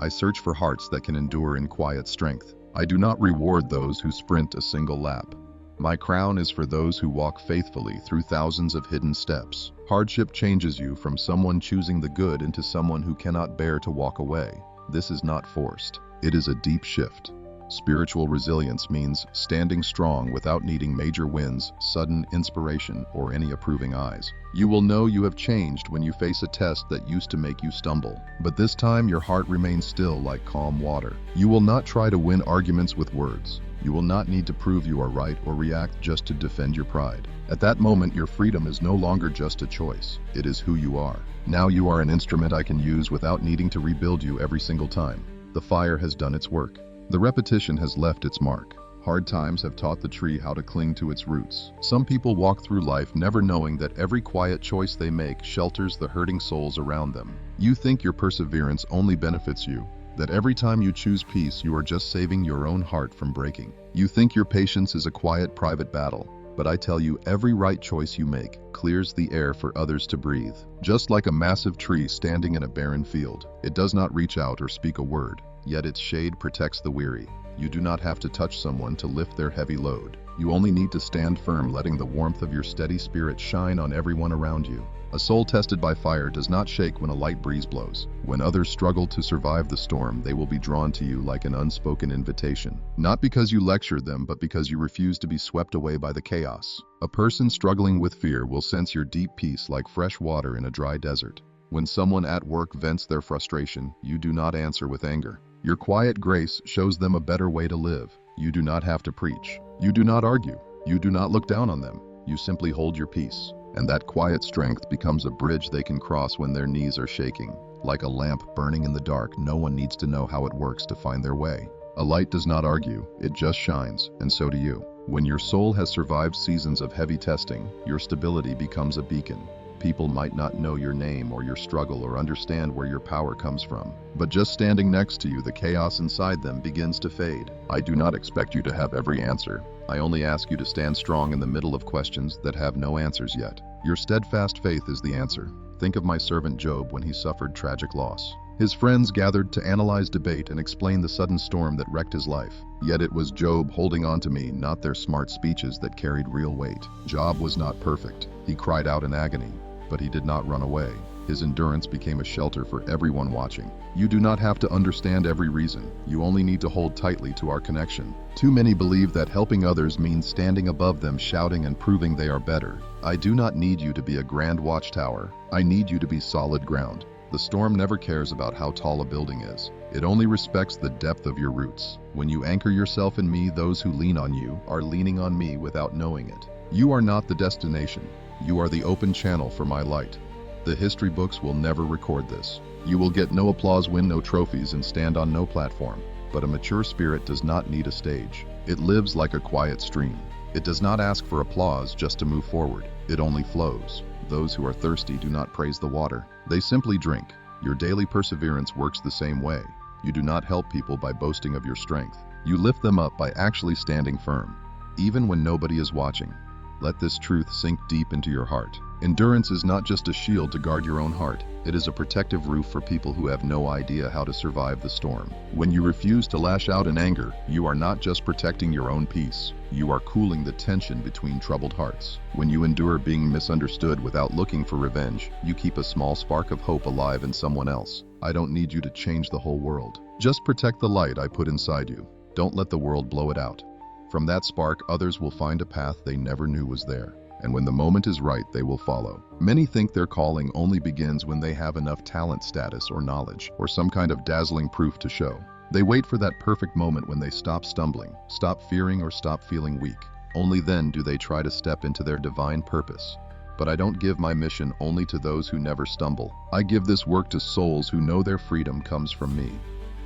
[SPEAKER 1] I search for hearts that can endure in quiet strength. I do not reward those who sprint a single lap. My crown is for those who walk faithfully through thousands of hidden steps. Hardship changes you from someone choosing the good into someone who cannot bear to walk away. This is not forced. It is a deep shift. Spiritual resilience means standing strong without needing major wins, sudden inspiration, or any approving eyes. You will know you have changed when you face a test that used to make you stumble. But this time your heart remains still like calm water. You will not try to win arguments with words. You will not need to prove you are right or react just to defend your pride. At that moment, your freedom is no longer just a choice. It is who you are. Now you are an instrument I can use without needing to rebuild you every single time. The fire has done its work. The repetition has left its mark. Hard times have taught the tree how to cling to its roots. Some people walk through life never knowing that every quiet choice they make shelters the hurting souls around them. You think your perseverance only benefits you, that every time you choose peace you are just saving your own heart from breaking. You think your patience is a quiet private battle, but I tell you, every right choice you make clears the air for others to breathe. Just like a massive tree standing in a barren field, it does not reach out or speak a word. Yet its shade protects the weary. You do not have to touch someone to lift their heavy load. You only need to stand firm, letting the warmth of your steady spirit shine on everyone around you. A soul tested by fire does not shake when a light breeze blows. When others struggle to survive the storm, they will be drawn to you like an unspoken invitation. Not because you lectured them, but because you refuse to be swept away by the chaos. A person struggling with fear will sense your deep peace like fresh water in a dry desert. When someone at work vents their frustration, you do not answer with anger. Your quiet grace shows them a better way to live. You do not have to preach. You do not argue. You do not look down on them. You simply hold your peace. And that quiet strength becomes a bridge they can cross when their knees are shaking. Like a lamp burning in the dark, no one needs to know how it works to find their way. A light does not argue, it just shines, and so do you. When your soul has survived seasons of heavy testing, your stability becomes a beacon. People might not know your name or your struggle or understand where your power comes from, but just standing next to you, the chaos inside them begins to fade. I do not expect you to have every answer. I only ask you to stand strong in the middle of questions that have no answers yet. Your steadfast faith is the answer. Think of my servant Job when he suffered tragic loss. His friends gathered to analyze, debate, and explain the sudden storm that wrecked his life. Yet it was Job holding on to me, not their smart speeches, that carried real weight. Job was not perfect. He cried out in agony, but he did not run away. His endurance became a shelter for everyone watching. You do not have to understand every reason. You only need to hold tightly to our connection. Too many believe that helping others means standing above them, shouting and proving they are better. I do not need you to be a grand watchtower. I need you to be solid ground. The storm never cares about how tall a building is. It only respects the depth of your roots. When you anchor yourself in me, those who lean on you are leaning on me without knowing it. You are not the destination. You are the open channel for my light. The history books will never record this. You will get no applause, win no trophies, and stand on no platform. But a mature spirit does not need a stage. It lives like a quiet stream. It does not ask for applause just to move forward. It only flows. Those who are thirsty do not praise the water. They simply drink. Your daily perseverance works the same way. You do not help people by boasting of your strength. You lift them up by actually standing firm, even when nobody is watching. Let this truth sink deep into your heart. Endurance is not just a shield to guard your own heart. It is a protective roof for people who have no idea how to survive the storm. When you refuse to lash out in anger, you are not just protecting your own peace. You are cooling the tension between troubled hearts. When you endure being misunderstood without looking for revenge, you keep a small spark of hope alive in someone else. I don't need you to change the whole world. Just protect the light I put inside you. Don't let the world blow it out. From that spark, others will find a path they never knew was there. And when the moment is right, they will follow. Many think their calling only begins when they have enough talent, status, or knowledge, or some kind of dazzling proof to show. They wait for that perfect moment when they stop stumbling, stop fearing, or stop feeling weak. Only then do they try to step into their divine purpose. But I don't give my mission only to those who never stumble. I give this work to souls who know their freedom comes from me.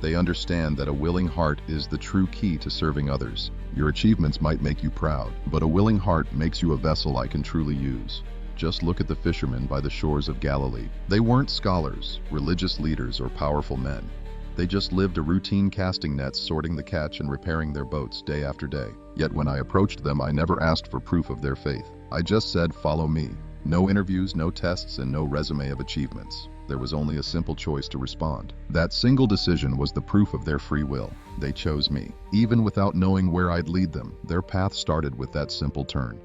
[SPEAKER 1] They understand that a willing heart is the true key to serving others. Your achievements might make you proud, but a willing heart makes you a vessel I can truly use. Just look at the fishermen by the shores of Galilee. They weren't scholars, religious leaders, or powerful men. They just lived a routine casting nets, sorting the catch, and repairing their boats day after day. Yet when I approached them, I never asked for proof of their faith. I just said, "Follow me." No interviews, no tests, and no resume of achievements. There was only a simple choice to respond. That single decision was the proof of their free will. They chose me. Even without knowing where I'd lead them, their path started with that simple turn.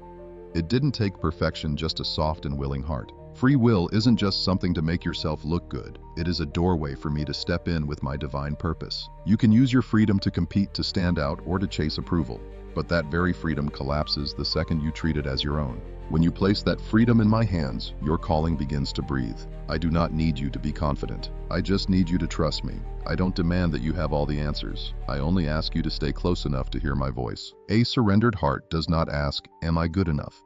[SPEAKER 1] It didn't take perfection, just a soft and willing heart. Free will isn't just something to make yourself look good. It is a doorway for me to step in with my divine purpose. You can use your freedom to compete, to stand out, or to chase approval. But that very freedom collapses the second you treat it as your own. When you place that freedom in my hands, your calling begins to breathe. I do not need you to be confident. I just need you to trust me. I don't demand that you have all the answers. I only ask you to stay close enough to hear my voice. A surrendered heart does not ask, "Am I good enough?"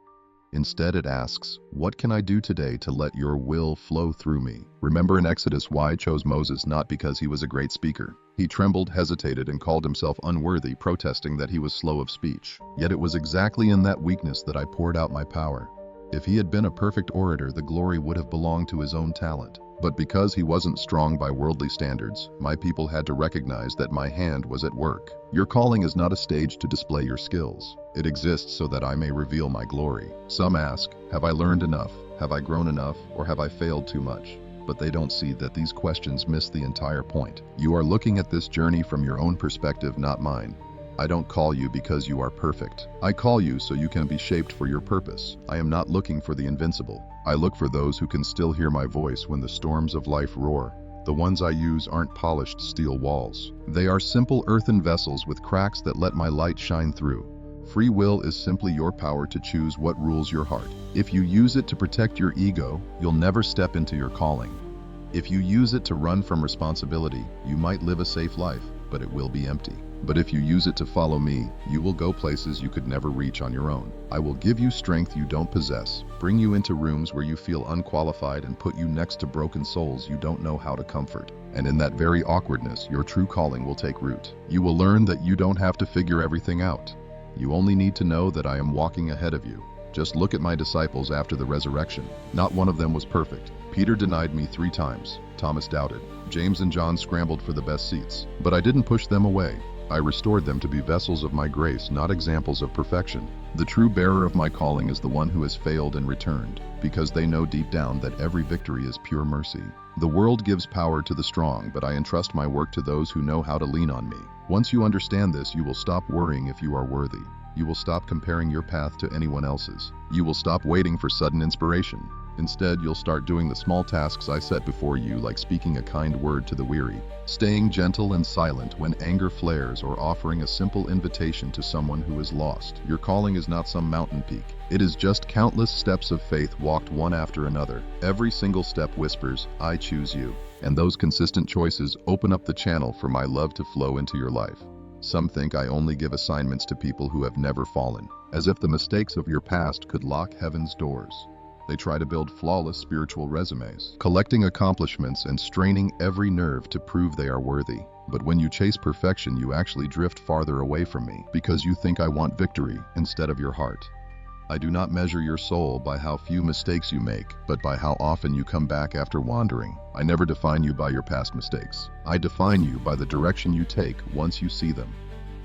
[SPEAKER 1] Instead, it asks, "What can I do today to let your will flow through me?" Remember in Exodus why I chose Moses, not because he was a great speaker. He trembled, hesitated, and called himself unworthy, protesting that he was slow of speech. Yet it was exactly in that weakness that I poured out my power. If he had been a perfect orator, the glory would have belonged to his own talent. But because he wasn't strong by worldly standards, my people had to recognize that my hand was at work. Your calling is not a stage to display your skills. It exists so that I may reveal my glory. Some ask, have I learned enough? Have I grown enough? Or have I failed too much? But they don't see that these questions miss the entire point. You are looking at this journey from your own perspective, not mine. I don't call you because you are perfect. I call you so you can be shaped for your purpose. I am not looking for the invincible. I look for those who can still hear my voice when the storms of life roar. The ones I use aren't polished steel walls. They are simple earthen vessels with cracks that let my light shine through. Free will is simply your power to choose what rules your heart. If you use it to protect your ego, you'll never step into your calling. If you use it to run from responsibility, you might live a safe life, but it will be empty. But if you use it to follow me, you will go places you could never reach on your own. I will give you strength you don't possess, bring you into rooms where you feel unqualified, and put you next to broken souls you don't know how to comfort. And in that very awkwardness, your true calling will take root. You will learn that you don't have to figure everything out. You only need to know that I am walking ahead of you. Just look at my disciples after the resurrection. Not one of them was perfect. Peter denied me 3 times. Thomas doubted. James and John scrambled for the best seats. But I didn't push them away. I restored them to be vessels of my grace, not examples of perfection. The true bearer of my calling is the one who has failed and returned, because they know deep down that every victory is pure mercy. The world gives power to the strong, but I entrust my work to those who know how to lean on me. Once you understand this, you will stop worrying if you are worthy. You will stop comparing your path to anyone else's. You will stop waiting for sudden inspiration. Instead, you'll start doing the small tasks I set before you, like speaking a kind word to the weary, staying gentle and silent when anger flares, or offering a simple invitation to someone who is lost. Your calling is not some mountain peak. It is just countless steps of faith walked one after another. Every single step whispers, "I choose you." And those consistent choices open up the channel for my love to flow into your life. Some think I only give assignments to people who have never fallen, as if the mistakes of your past could lock heaven's doors. They try to build flawless spiritual resumes, collecting accomplishments and straining every nerve to prove they are worthy. But when you chase perfection, you actually drift farther away from me, because you think I want victory instead of your heart. I do not measure your soul by how few mistakes you make, but by how often you come back after wandering. I never define you by your past mistakes. I define you by the direction you take once you see them.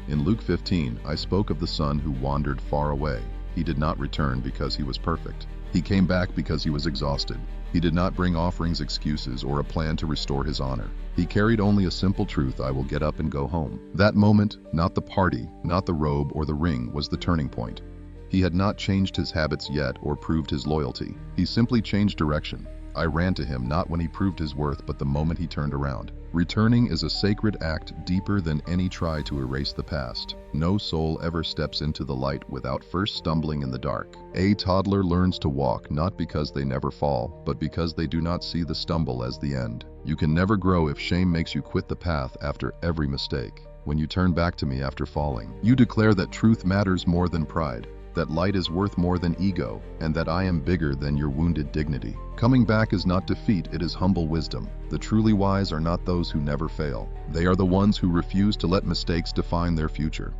[SPEAKER 1] In Luke 15, I spoke of the son who wandered far away. He did not return because he was perfect. He came back because he was exhausted. He did not bring offerings, excuses, or a plan to restore his honor. He carried only a simple truth: I will get up and go home. That moment, not the party, not the robe or the ring, was the turning point. He had not changed his habits yet or proved his loyalty. He simply changed direction. I ran to him not when he proved his worth, but the moment he turned around. Returning is a sacred act deeper than any try to erase the past. No soul ever steps into the light without first stumbling in the dark. A toddler learns to walk not because they never fall, but because they do not see the stumble as the end. You can never grow if shame makes you quit the path after every mistake. When you turn back to me after falling, you declare that truth matters more than pride, that light is worth more than ego, and that I am bigger than your wounded dignity. Coming back is not defeat, it is humble wisdom. The truly wise are not those who never fail. They are the ones who refuse to let mistakes define their future.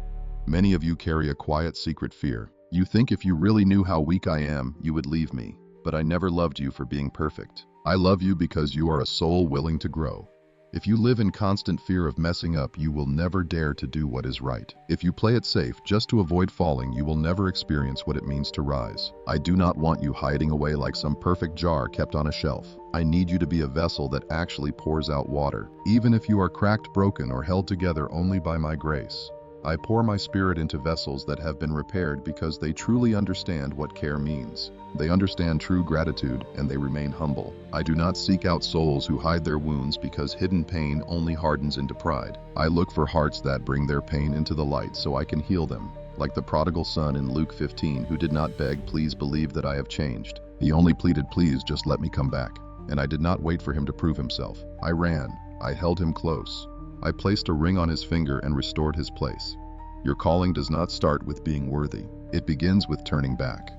[SPEAKER 1] Many of you carry a quiet secret fear. You think if you really knew how weak I am, you would leave me. But I never loved you for being perfect. I love you because you are a soul willing to grow. If you live in constant fear of messing up, you will never dare to do what is right. If you play it safe just to avoid falling, you will never experience what it means to rise. I do not want you hiding away like some perfect jar kept on a shelf. I need you to be a vessel that actually pours out water, even if you are cracked, broken, or held together only by my grace. I pour my spirit into vessels that have been repaired because they truly understand what care means. They understand true gratitude, and they remain humble. I do not seek out souls who hide their wounds because hidden pain only hardens into pride. I look for hearts that bring their pain into the light so I can heal them. Like the prodigal son in Luke 15, who did not beg, "Please believe that I have changed." He only pleaded, "Please just let me come back." And I did not wait for him to prove himself. I ran. I held him close. I placed a ring on his finger and restored his place. Your calling does not start with being worthy. It begins with turning back.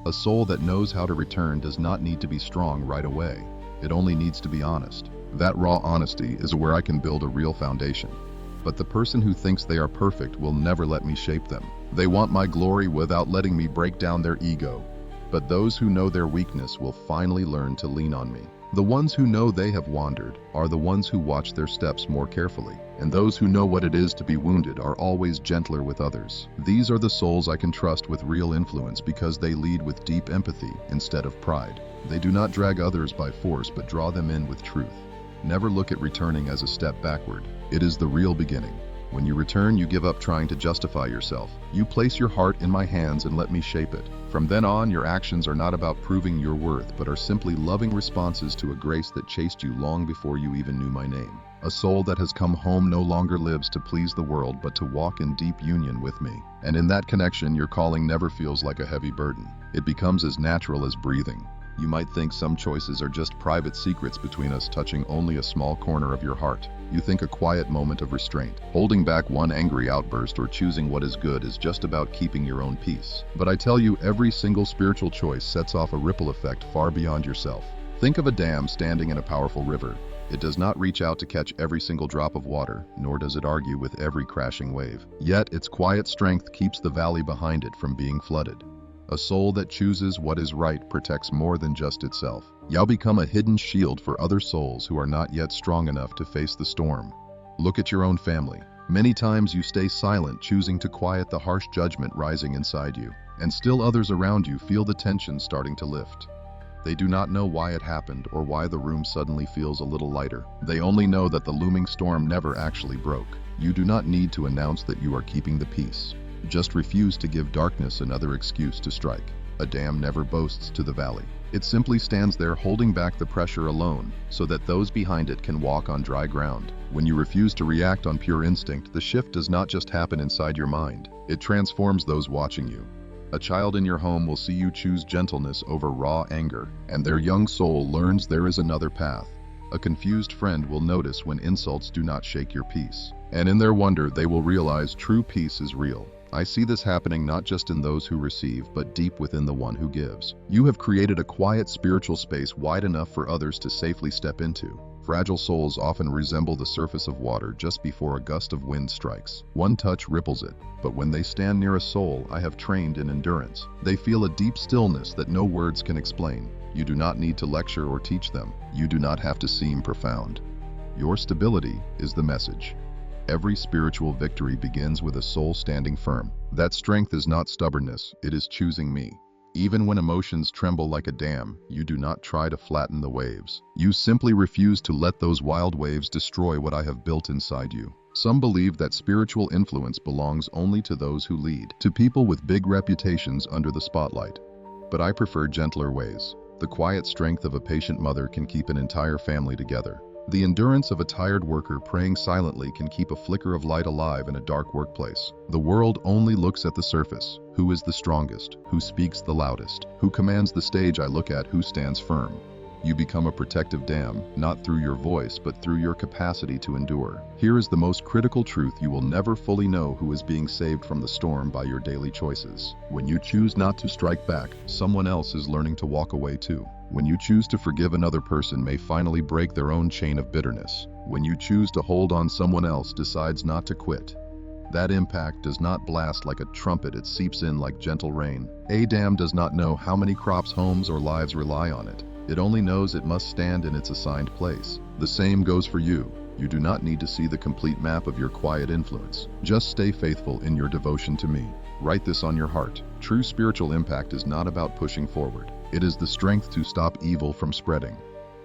[SPEAKER 1] A soul that knows how to return does not need to be strong right away. It only needs to be honest. That raw honesty is where I can build a real foundation. But the person who thinks they are perfect will never let me shape them. They want my glory without letting me break down their ego. But those who know their weakness will finally learn to lean on me. The ones who know they have wandered are the ones who watch their steps more carefully, and those who know what it is to be wounded are always gentler with others. These are the souls I can trust with real influence because they lead with deep empathy instead of pride. They do not drag others by force but draw them in with truth. Never look at returning as a step backward. It is the real beginning. When you return, you give up trying to justify yourself. You place your heart in my hands and let me shape it. From then on, your actions are not about proving your worth, but are simply loving responses to a grace that chased you long before you even knew my name. A soul that has come home no longer lives to please the world, but to walk in deep union with me. And in that connection, your calling never feels like a heavy burden. It becomes as natural as breathing. You might think some choices are just private secrets between us, touching only a small corner of your heart. You think a quiet moment of restraint, holding back one angry outburst, or choosing what is good is just about keeping your own peace. But I tell you, every single spiritual choice sets off a ripple effect far beyond yourself. Think of a dam standing in a powerful river. It does not reach out to catch every single drop of water, nor does it argue with every crashing wave. Yet its quiet strength keeps the valley behind it from being flooded. A soul that chooses what is right protects more than just itself. You'll become a hidden shield for other souls who are not yet strong enough to face the storm. Look at your own family. Many times you stay silent, choosing to quiet the harsh judgment rising inside you, and still others around you feel the tension starting to lift. They do not know why it happened or why the room suddenly feels a little lighter. They only know that the looming storm never actually broke. You do not need to announce that you are keeping the peace. Just refuse to give darkness another excuse to strike. A dam never boasts to the valley. It simply stands there holding back the pressure alone, so that those behind it can walk on dry ground. When you refuse to react on pure instinct, the shift does not just happen inside your mind. It transforms those watching you. A child in your home will see you choose gentleness over raw anger, and their young soul learns there is another path. A confused friend will notice when insults do not shake your peace, and in their wonder they will realize true peace is real. I see this happening not just in those who receive, but deep within the one who gives. You have created a quiet spiritual space wide enough for others to safely step into. Fragile souls often resemble the surface of water just before a gust of wind strikes. One touch ripples it, but when they stand near a soul I have trained in endurance, they feel a deep stillness that no words can explain. You do not need to lecture or teach them. You do not have to seem profound. Your stability is the message. Every spiritual victory begins with a soul standing firm. That strength is not stubbornness, it is choosing me. Even when emotions tremble like a dam, you do not try to flatten the waves. You simply refuse to let those wild waves destroy what I have built inside you. Some believe that spiritual influence belongs only to those who lead, to people with big reputations under the spotlight. But I prefer gentler ways. The quiet strength of a patient mother can keep an entire family together. The endurance of a tired worker praying silently can keep a flicker of light alive in a dark workplace. The world only looks at the surface. Who is the strongest? Who speaks the loudest? Who commands the stage? I look at who stands firm. You become a protective dam, not through your voice, but through your capacity to endure. Here is the most critical truth: you will never fully know who is being saved from the storm by your daily choices. When you choose not to strike back, someone else is learning to walk away too. When you choose to forgive, another person may finally break their own chain of bitterness. When you choose to hold on, someone else decides not to quit. That impact does not blast like a trumpet, it seeps in like gentle rain. A dam does not know how many crops, homes, or lives rely on it. It only knows it must stand in its assigned place. The same goes for you. You do not need to see the complete map of your quiet influence. Just stay faithful in your devotion to me. Write this on your heart. True spiritual impact is not about pushing forward. It is the strength to stop evil from spreading.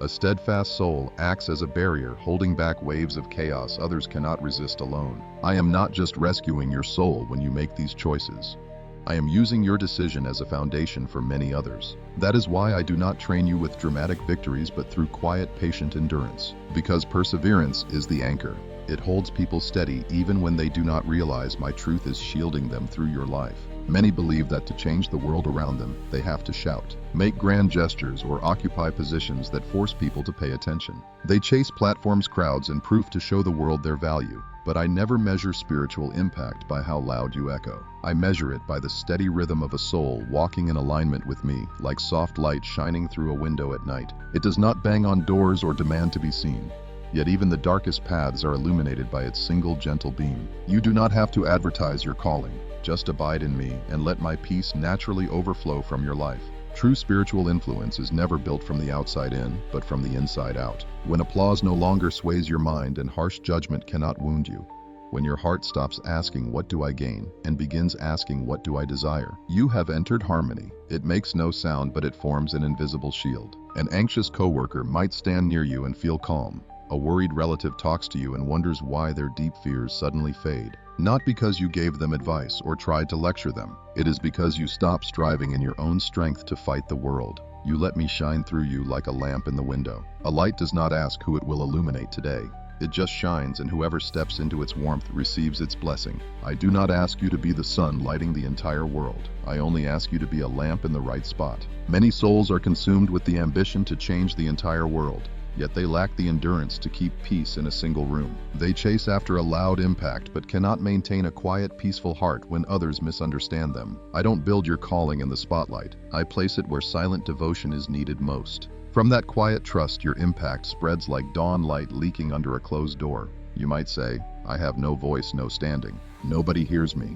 [SPEAKER 1] A steadfast soul acts as a barrier, holding back waves of chaos others cannot resist alone. I am not just rescuing your soul when you make these choices. I am using your decision as a foundation for many others. That is why I do not train you with dramatic victories, but through quiet, patient endurance. Because perseverance is the anchor. It holds people steady even when they do not realize my truth is shielding them through your life. Many believe that to change the world around them, they have to shout, make grand gestures, or occupy positions that force people to pay attention. They chase platforms, crowds, and proof to show the world their value. But I never measure spiritual impact by how loud you echo. I measure it by the steady rhythm of a soul walking in alignment with me, like soft light shining through a window at night. It does not bang on doors or demand to be seen. Yet even the darkest paths are illuminated by its single gentle beam. You do not have to advertise your calling. Just abide in me and let my peace naturally overflow from your life. True spiritual influence is never built from the outside in, but from the inside out. When applause no longer sways your mind and harsh judgment cannot wound you. When your heart stops asking, what do I gain, and begins asking, what do I desire? You have entered harmony. It makes no sound, but it forms an invisible shield. An anxious coworker might stand near you and feel calm. A worried relative talks to you and wonders why their deep fears suddenly fade. Not because you gave them advice or tried to lecture them. It is because you stopped striving in your own strength to fight the world. You let me shine through you like a lamp in the window. A light does not ask who it will illuminate today. It just shines, and whoever steps into its warmth receives its blessing. I do not ask you to be the sun lighting the entire world. I only ask you to be a lamp in the right spot. Many souls are consumed with the ambition to change the entire world. Yet they lack the endurance to keep peace in a single room. They chase after a loud impact but cannot maintain a quiet, peaceful heart when others misunderstand them. I don't build your calling in the spotlight. I place it where silent devotion is needed most. From that quiet trust, your impact spreads like dawn light leaking under a closed door. You might say, I have no voice, no standing. Nobody hears me.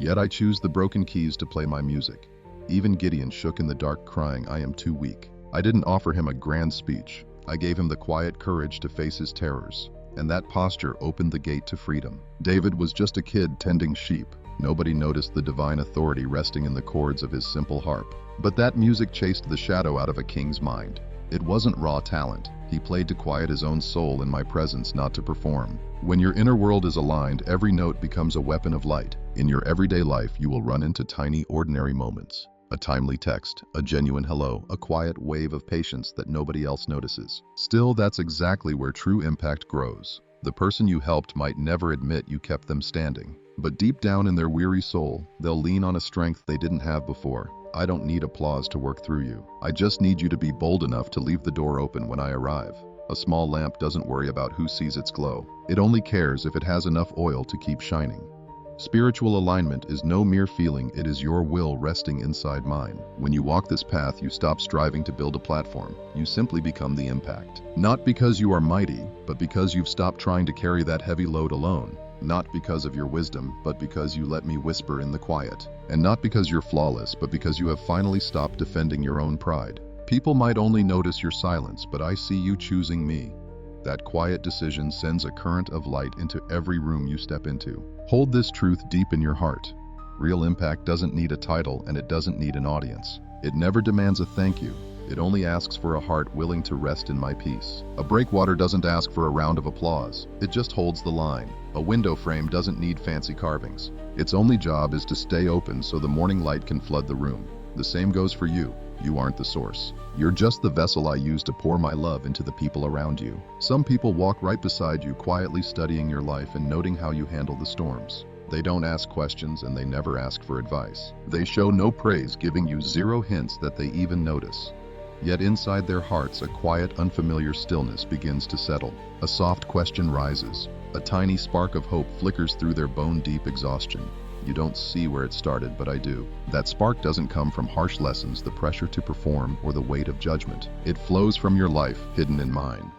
[SPEAKER 1] Yet I choose the broken keys to play my music. Even Gideon shook in the dark, crying, I am too weak. I didn't offer him a grand speech. I gave him the quiet courage to face his terrors, and that posture opened the gate to freedom. David was just a kid tending sheep. Nobody noticed the divine authority resting in the chords of his simple harp. But that music chased the shadow out of a king's mind. It wasn't raw talent. He played to quiet his own soul in my presence, not to perform. When your inner world is aligned, every note becomes a weapon of light. In your everyday life, you will run into tiny, ordinary moments. A timely text, a genuine hello, a quiet wave of patience that nobody else notices. Still, that's exactly where true impact grows. The person you helped might never admit you kept them standing, but deep down in their weary soul, they'll lean on a strength they didn't have before. I don't need applause to work through you. I just need you to be bold enough to leave the door open when I arrive. A small lamp doesn't worry about who sees its glow. It only cares if it has enough oil to keep shining. Spiritual alignment is no mere feeling, it is your will resting inside mine. When you walk this path, you stop striving to build a platform. You simply become the impact. Not because you are mighty, but because you've stopped trying to carry that heavy load alone. Not because of your wisdom, but because you let me whisper in the quiet. And not because you're flawless, but because you have finally stopped defending your own pride. People might only notice your silence, but I see you choosing me. That quiet decision sends a current of light into every room you step into. Hold this truth deep in your heart. Real impact doesn't need a title, and it doesn't need an audience. It never demands a thank you. It only asks for a heart willing to rest in my peace. A breakwater doesn't ask for a round of applause. It just holds the line. A window frame doesn't need fancy carvings. Its only job is to stay open so the morning light can flood the room. The same goes for you. You aren't the source. You're just the vessel I use to pour my love into the people around you. Some people walk right beside you, quietly studying your life and noting how you handle the storms. They don't ask questions, and they never ask for advice. They show no praise, giving you zero hints that they even notice. Yet inside their hearts, a quiet, unfamiliar stillness begins to settle. A soft question rises. A tiny spark of hope flickers through their bone-deep exhaustion. You don't see where it started, but I do. That spark doesn't come from harsh lessons, the pressure to perform, or the weight of judgment. It flows from your life, hidden in mine.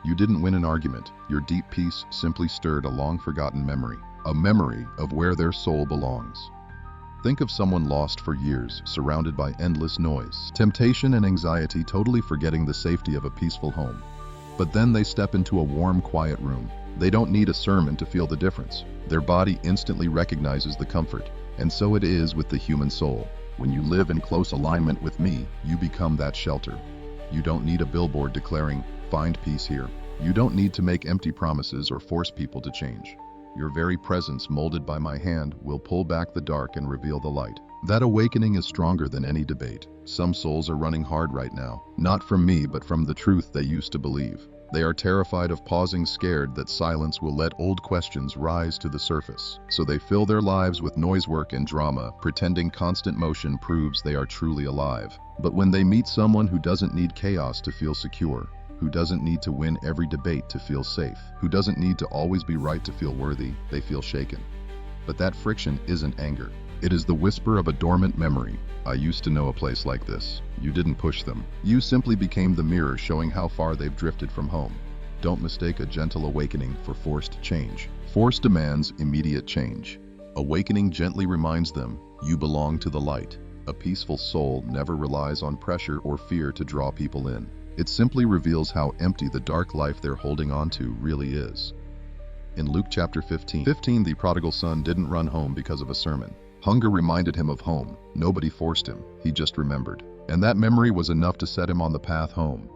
[SPEAKER 1] You didn't win an argument. Your deep peace simply stirred a long-forgotten memory. A memory of where their soul belongs. Think of someone lost for years, surrounded by endless noise, temptation and anxiety, totally forgetting the safety of a peaceful home. But then they step into a warm, quiet room. They don't need a sermon to feel the difference. Their body instantly recognizes the comfort. And so it is with the human soul. When you live in close alignment with me, you become that shelter. You don't need a billboard declaring, "Find peace here." You don't need to make empty promises or force people to change. Your very presence, molded by my hand, will pull back the dark and reveal the light. That awakening is stronger than any debate. Some souls are running hard right now, not from me, but from the truth they used to believe. They are terrified of pausing, scared that silence will let old questions rise to the surface. So they fill their lives with noise work and drama, pretending constant motion proves they are truly alive. But when they meet someone who doesn't need chaos to feel secure, who doesn't need to win every debate to feel safe, who doesn't need to always be right to feel worthy, they feel shaken. But that friction isn't anger. It is the whisper of a dormant memory. I used to know a place like this. You didn't push them. You simply became the mirror showing how far they've drifted from home. Don't mistake a gentle awakening for forced change. Force demands immediate change. Awakening gently reminds them, you belong to the light. A peaceful soul never relies on pressure or fear to draw people in. It simply reveals how empty the dark life they're holding on to really is. In Luke chapter 15, the prodigal son didn't run home because of a sermon. Hunger reminded him of home. Nobody forced him. He just remembered. And that memory was enough to set him on the path home.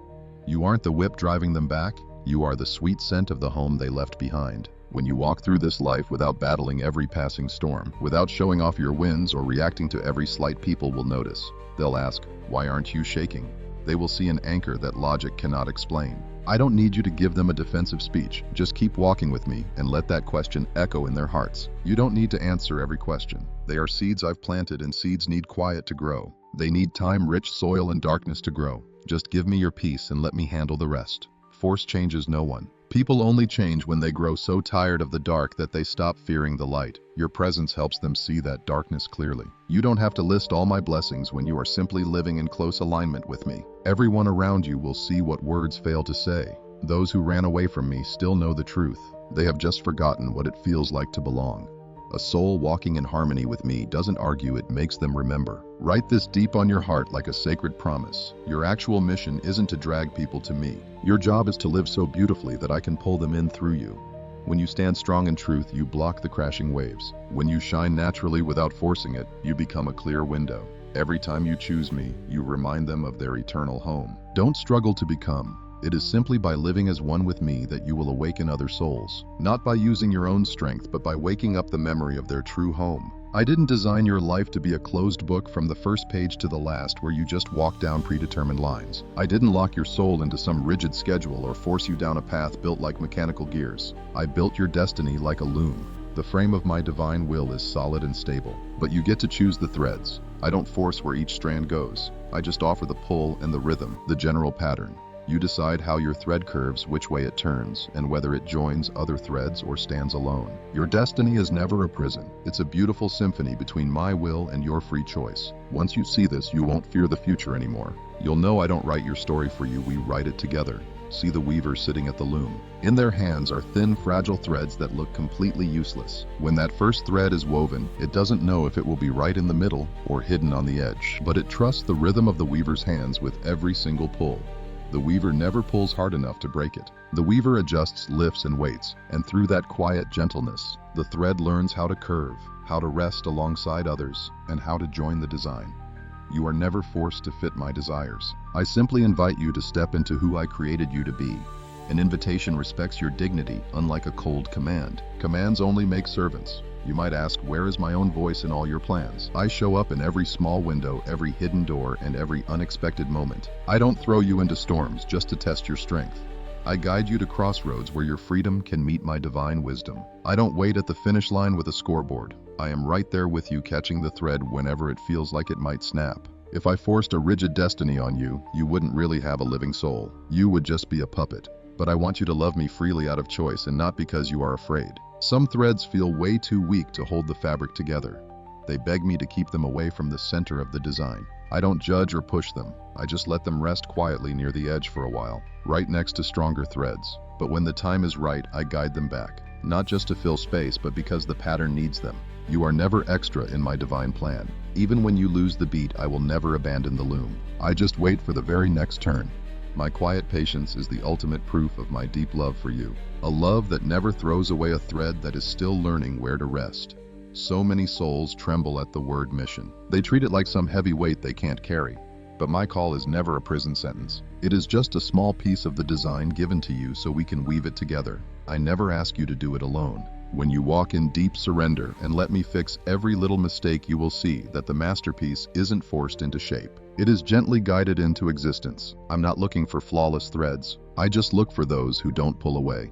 [SPEAKER 1] You aren't the whip driving them back. You are the sweet scent of the home they left behind. When you walk through this life without battling every passing storm, without showing off your wins or reacting to every slight people will notice. They'll ask, why aren't you shaking? They will see an anchor that logic cannot explain. I don't need you to give them a defensive speech. Just keep walking with me and let that question echo in their hearts. You don't need to answer every question. They are seeds I've planted, and seeds need quiet to grow. They need time, rich soil, and darkness to grow. Just give me your peace and let me handle the rest. Force changes no one. People only change when they grow so tired of the dark that they stop fearing the light. Your presence helps them see that darkness clearly. You don't have to list all my blessings when you are simply living in close alignment with me. Everyone around you will see what words fail to say. Those who ran away from me still know the truth. They have just forgotten what it feels like to belong. A soul walking in harmony with me doesn't argue, it makes them remember. Write this deep on your heart like a sacred promise. Your actual mission isn't to drag people to me. Your job is to live so beautifully that I can pull them in through you. When you stand strong in truth, you block the crashing waves. When you shine naturally without forcing it, you become a clear window. Every time you choose me, you remind them of their eternal home. Don't struggle to become. It is simply by living as one with me that you will awaken other souls. Not by using your own strength, but by waking up the memory of their true home. I didn't design your life to be a closed book from the first page to the last where you just walk down predetermined lines. I didn't lock your soul into some rigid schedule or force you down a path built like mechanical gears. I built your destiny like a loom. The frame of my divine will is solid and stable, but you get to choose the threads. I don't force where each strand goes. I just offer the pull and the rhythm, the general pattern. You decide how your thread curves, which way it turns, and whether it joins other threads or stands alone. Your destiny is never a prison. It's a beautiful symphony between my will and your free choice. Once you see this, you won't fear the future anymore. You'll know I don't write your story for you, we write it together. See the weavers sitting at the loom. In their hands are thin, fragile threads that look completely useless. When that first thread is woven, it doesn't know if it will be right in the middle or hidden on the edge, but it trusts the rhythm of the weaver's hands with every single pull. The weaver never pulls hard enough to break it. The weaver adjusts, lifts, and waits, and through that quiet gentleness, the thread learns how to curve, how to rest alongside others, and how to join the design. You are never forced to fit my desires. I simply invite you to step into who I created you to be. An invitation respects your dignity, unlike a cold command. Commands only make servants. You might ask, where is my own voice in all your plans? I show up in every small window, every hidden door, and every unexpected moment. I don't throw you into storms just to test your strength. I guide you to crossroads where your freedom can meet my divine wisdom. I don't wait at the finish line with a scoreboard. I am right there with you, catching the thread whenever it feels like it might snap. If I forced a rigid destiny on you, you wouldn't really have a living soul. You would just be a puppet. But I want you to love me freely out of choice and not because you are afraid. Some threads feel way too weak to hold the fabric together. They beg me to keep them away from the center of the design. I don't judge or push them. I just let them rest quietly near the edge for a while, right next to stronger threads. But when the time is right, I guide them back. Not just to fill space, but because the pattern needs them. You are never extra in my divine plan. Even when you lose the beat, I will never abandon the loom. I just wait for the very next turn. My quiet patience is the ultimate proof of my deep love for you. A love that never throws away a thread that is still learning where to rest. So many souls tremble at the word mission. They treat it like some heavy weight they can't carry. But my call is never a prison sentence. It is just a small piece of the design given to you so we can weave it together. I never ask you to do it alone. When you walk in deep surrender and let me fix every little mistake, you will see that the masterpiece isn't forced into shape. It is gently guided into existence. I'm not looking for flawless threads. I just look for those who don't pull away.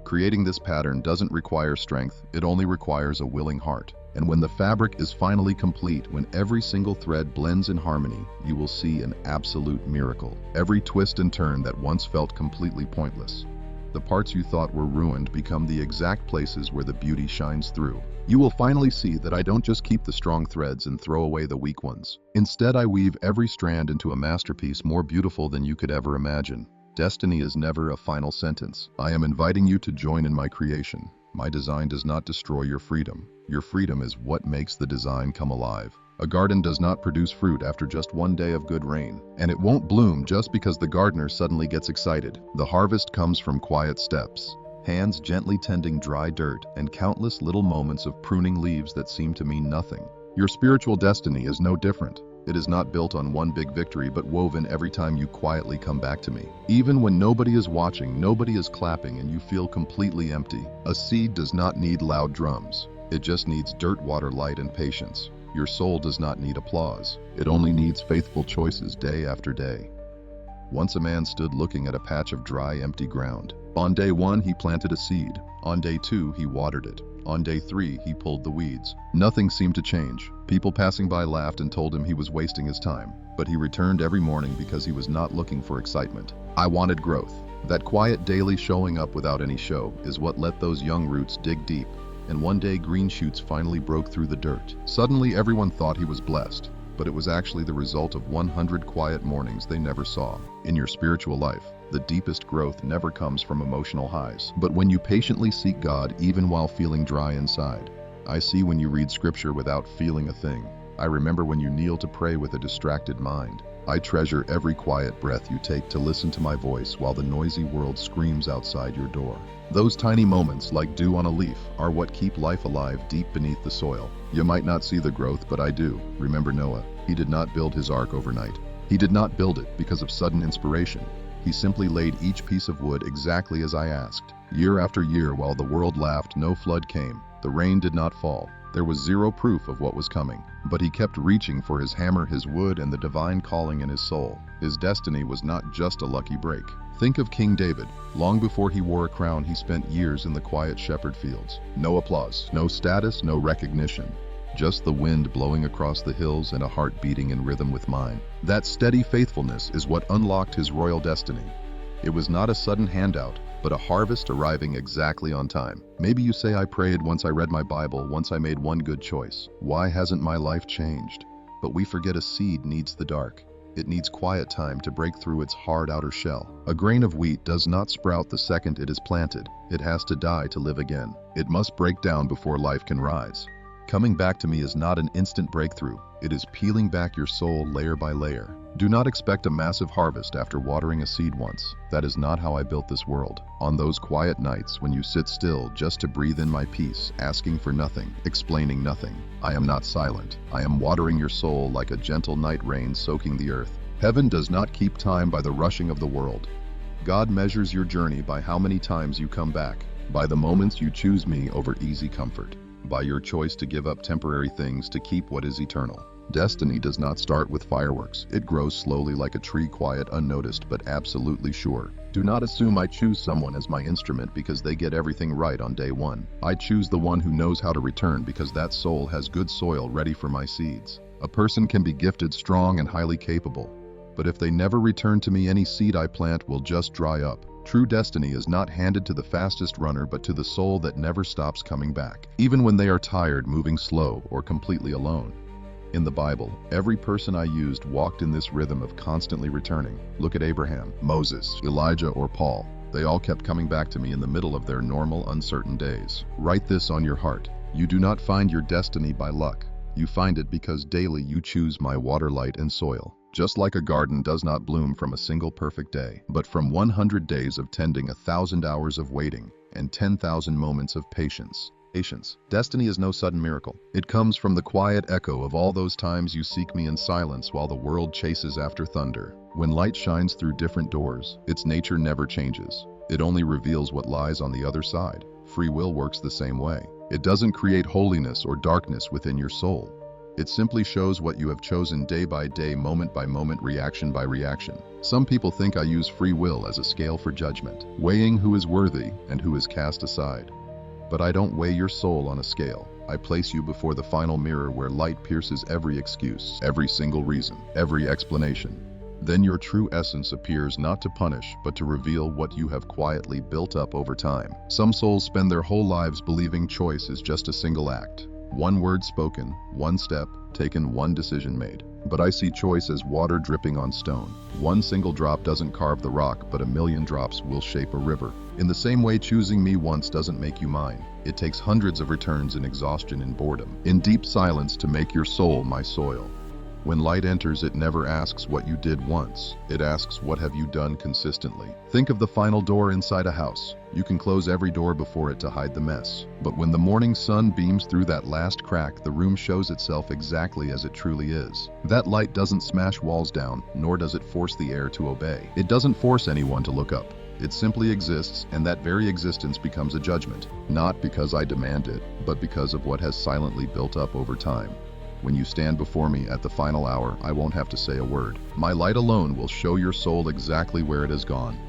[SPEAKER 1] Creating this pattern doesn't require strength, it only requires a willing heart. And when the fabric is finally complete, when every single thread blends in harmony, you will see an absolute miracle. Every twist and turn that once felt completely pointless. The parts you thought were ruined become the exact places where the beauty shines through. You will finally see that I don't just keep the strong threads and throw away the weak ones. Instead, I weave every strand into a masterpiece more beautiful than you could ever imagine. Destiny is never a final sentence. I am inviting you to join in my creation. My design does not destroy your freedom. Your freedom is what makes the design come alive. A garden does not produce fruit after just one day of good rain, and it won't bloom just because the gardener suddenly gets excited. The harvest comes from quiet steps, hands gently tending dry dirt, and countless little moments of pruning leaves that seem to mean nothing. Your spiritual destiny is no different. It is not built on one big victory, but woven every time you quietly come back to me. Even when nobody is watching, nobody is clapping, and you feel completely empty. A seed does not need loud drums. It just needs dirt, water, light, and patience. Your soul does not need applause. It only needs faithful choices day after day. Once a man stood looking at a patch of dry, empty ground. On day 1, he planted a seed. On day 2, he watered it. On day 3, he pulled the weeds. Nothing seemed to change. People passing by laughed and told him he was wasting his time. But he returned every morning because he was not looking for excitement. I wanted growth. That quiet daily showing up without any show is what let those young roots dig deep. And one day green shoots finally broke through the dirt. Suddenly everyone thought he was blessed, but it was actually the result of 100 quiet mornings they never saw. In your spiritual life, the deepest growth never comes from emotional highs, but when you patiently seek God even while feeling dry inside. I see when you read scripture without feeling a thing. I remember when you kneel to pray with a distracted mind. I treasure every quiet breath you take to listen to my voice while the noisy world screams outside your door. Those tiny moments, like dew on a leaf, are what keep life alive deep beneath the soil. You might not see the growth, but I do. Remember Noah. He did not build his ark overnight. He did not build it because of sudden inspiration. He simply laid each piece of wood exactly as I asked. Year after year, while the world laughed, no flood came. The rain did not fall. There was zero proof of what was coming. But he kept reaching for his hammer, his wood, and the divine calling in his soul. His destiny was not just a lucky break. Think of King David. Long before he wore a crown, he spent years in the quiet shepherd fields. No applause, no status, no recognition. Just the wind blowing across the hills and a heart beating in rhythm with mine. That steady faithfulness is what unlocked his royal destiny. It was not a sudden handout, but a harvest arriving exactly on time. Maybe you say, I prayed once, I read my Bible, once I made one good choice. Why hasn't my life changed? But we forget a seed needs the dark. It needs quiet time to break through its hard outer shell. A grain of wheat does not sprout the second it is planted. It has to die to live again. It must break down before life can rise. Coming back to me is not an instant breakthrough. It is peeling back your soul layer by layer. Do not expect a massive harvest after watering a seed once. That is not how I built this world. On those quiet nights when you sit still just to breathe in my peace, asking for nothing, explaining nothing, I am not silent. I am watering your soul like a gentle night rain soaking the earth. Heaven does not keep time by the rushing of the world. God measures your journey by how many times you come back, by the moments you choose me over easy comfort, by your choice to give up temporary things to keep what is eternal. Destiny does not start with fireworks. It grows slowly like a tree, quiet, unnoticed, but absolutely sure. Do not assume I choose someone as my instrument because they get everything right on day one. I choose the one who knows how to return because that soul has good soil ready for my seeds. A person can be gifted, strong, and highly capable, but if they never return to me, any seed I plant will just dry up. True destiny is not handed to the fastest runner, but to the soul that never stops coming back, even when they are tired, moving slow, or completely alone. In the Bible, every person I used walked in this rhythm of constantly returning. Look at Abraham, Moses, Elijah, or Paul. They all kept coming back to me in the middle of their normal, uncertain days. Write this on your heart. You do not find your destiny by luck. You find it because daily you choose my water, light, and soil. Just like a garden does not bloom from a single perfect day, but from 100 days of tending, 1,000 hours of waiting, and 10,000 moments of patience. Destiny is no sudden miracle. It comes from the quiet echo of all those times you seek me in silence while the world chases after thunder. When light shines through different doors, its nature never changes. It only reveals what lies on the other side. Free will works the same way. It doesn't create holiness or darkness within your soul. It simply shows what you have chosen day by day, moment by moment, reaction by reaction. Some people think I use free will as a scale for judgment, weighing who is worthy and who is cast aside. But I don't weigh your soul on a scale. I place you before the final mirror where light pierces every excuse, every single reason, every explanation. Then your true essence appears, not to punish, but to reveal what you have quietly built up over time. Some souls spend their whole lives believing choice is just a single act. One word spoken, one step taken, one decision made. But I see choice as water dripping on stone. One single drop doesn't carve the rock, but a million drops will shape a river. In the same way, choosing me once doesn't make you mine. It takes hundreds of returns in exhaustion and boredom, in deep silence, to make your soul my soil. When light enters, it never asks what you did once. It asks, what have you done consistently? Think of the final door inside a house. You can close every door before it to hide the mess. But when the morning sun beams through that last crack, the room shows itself exactly as it truly is. That light doesn't smash walls down, nor does it force the air to obey. It doesn't force anyone to look up. It simply exists, and that very existence becomes a judgment. Not because I demand it, but because of what has silently built up over time. When you stand before me at the final hour, I won't have to say a word. My light alone will show your soul exactly where it has gone.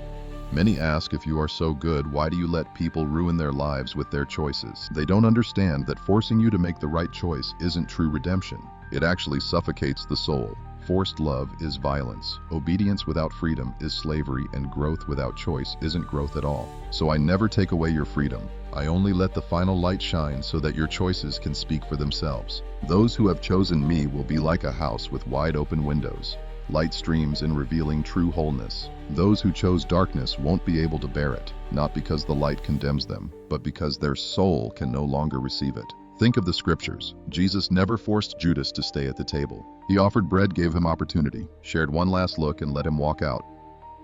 [SPEAKER 1] Many ask, if you are so good, why do you let people ruin their lives with their choices? They don't understand that forcing you to make the right choice isn't true redemption. It actually suffocates the soul. Forced love is violence. Obedience without freedom is slavery, and growth without choice isn't growth at all. So I never take away your freedom. I only let the final light shine so that your choices can speak for themselves. Those who have chosen me will be like a house with wide open windows. Light streams in, revealing true wholeness. Those who chose darkness won't be able to bear it, not because the light condemns them, but because their soul can no longer receive it. Think of the scriptures. Jesus never forced Judas to stay at the table. He offered bread, gave him opportunity, shared one last look, and let him walk out.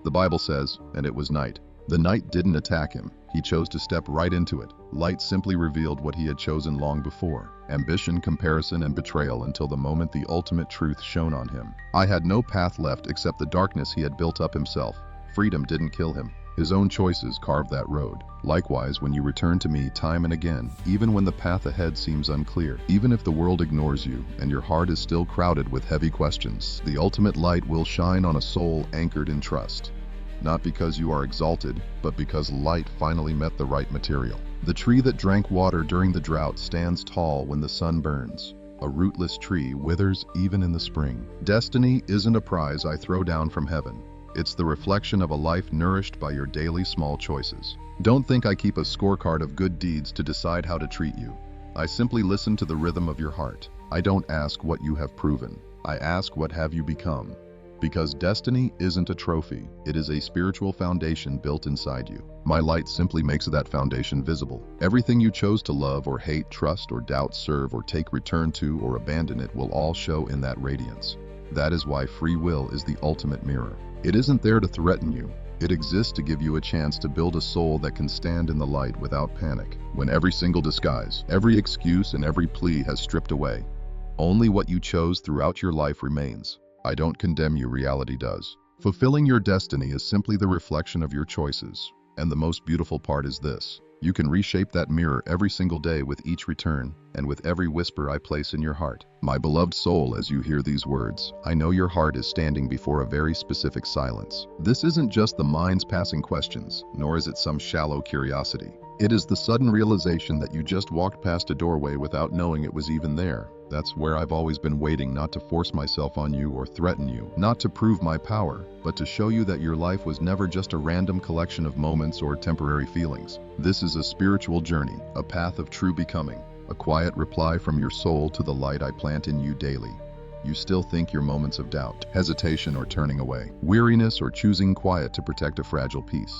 [SPEAKER 1] The Bible says, and it was night. The night didn't attack him. He chose to step right into it. Light simply revealed what he had chosen long before. Ambition, comparison, and betrayal, until the moment the ultimate truth shone on him. I had no path left except the darkness he had built up himself. Freedom didn't kill him. His own choices carved that road. Likewise, when you return to me time and again, even when the path ahead seems unclear, even if the world ignores you and your heart is still crowded with heavy questions, the ultimate light will shine on a soul anchored in trust. Not because you are exalted, but because light finally met the right material. The tree that drank water during the drought stands tall when the sun burns. A rootless tree withers even in the spring. Destiny isn't a prize I throw down from heaven. It's the reflection of a life nourished by your daily small choices. Don't think I keep a scorecard of good deeds to decide how to treat you. I simply listen to the rhythm of your heart. I don't ask what you have proven. I ask, what have you become? Because destiny isn't a trophy, it is a spiritual foundation built inside you. My light simply makes that foundation visible. Everything you chose to love or hate, trust or doubt, serve or take, return to or abandon it will all show in that radiance. That is why free will is the ultimate mirror. It isn't there to threaten you. It exists to give you a chance to build a soul that can stand in the light without panic, when every single disguise, every excuse, and every plea has stripped away. Only what you chose throughout your life remains. I don't condemn you, reality does. Fulfilling your destiny is simply the reflection of your choices. And the most beautiful part is this: you can reshape that mirror every single day with each return, and with every whisper I place in your heart. My beloved soul, as you hear these words, I know your heart is standing before a very specific silence. This isn't just the mind's passing questions, nor is it some shallow curiosity. It is the sudden realization that you just walked past a doorway without knowing it was even there. That's where I've always been waiting, not to force myself on you or threaten you, not to prove my power, but to show you that your life was never just a random collection of moments or temporary feelings. This is a spiritual journey, a path of true becoming, a quiet reply from your soul to the light I plant in you daily. You still think your moments of doubt, hesitation or turning away, weariness or choosing quiet to protect a fragile peace.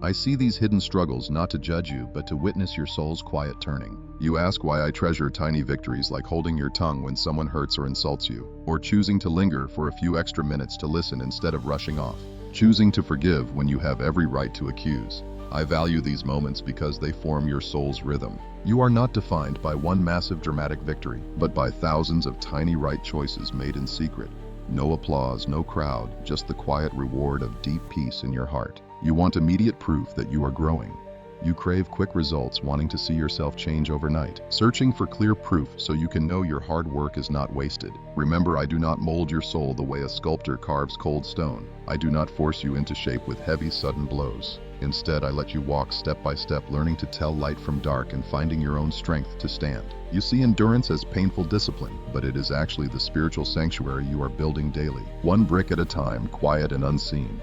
[SPEAKER 1] I see these hidden struggles not to judge you, but to witness your soul's quiet turning. You ask why I treasure tiny victories like holding your tongue when someone hurts or insults you, or choosing to linger for a few extra minutes to listen instead of rushing off, choosing to forgive when you have every right to accuse. I value these moments because they form your soul's rhythm. You are not defined by one massive dramatic victory, but by thousands of tiny right choices made in secret. No applause, no crowd, just the quiet reward of deep peace in your heart. You want immediate proof that you are growing. You crave quick results, wanting to see yourself change overnight, searching for clear proof so you can know your hard work is not wasted. Remember, I do not mold your soul the way a sculptor carves cold stone. I do not force you into shape with heavy, sudden blows. Instead, I let you walk step by step, learning to tell light from dark and finding your own strength to stand. You see endurance as painful discipline, but it is actually the spiritual sanctuary you are building daily, one brick at a time, quiet and unseen.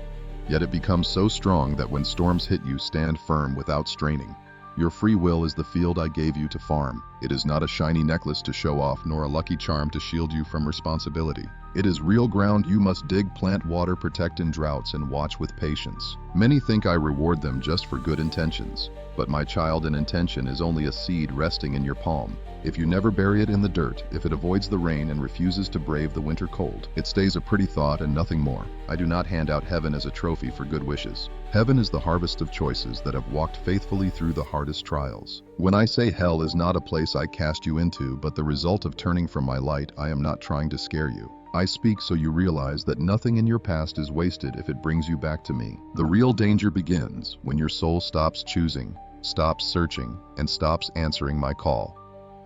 [SPEAKER 1] Yet it becomes so strong that when storms hit, you stand firm without straining. Your free will is the field I gave you to farm. It is not a shiny necklace to show off, nor a lucky charm to shield you from responsibility. It is real ground you must dig, plant, water, protect in droughts, and watch with patience. Many think I reward them just for good intentions. But my child, an intention is only a seed resting in your palm. If you never bury it in the dirt, if it avoids the rain and refuses to brave the winter cold, it stays a pretty thought and nothing more. I do not hand out heaven as a trophy for good wishes. Heaven is the harvest of choices that have walked faithfully through the hardest trials. When I say hell is not a place I cast you into, but the result of turning from my light, I am not trying to scare you. I speak so you realize that nothing in your past is wasted if it brings you back to me. The real danger begins when your soul stops choosing, stops searching, and stops answering my call.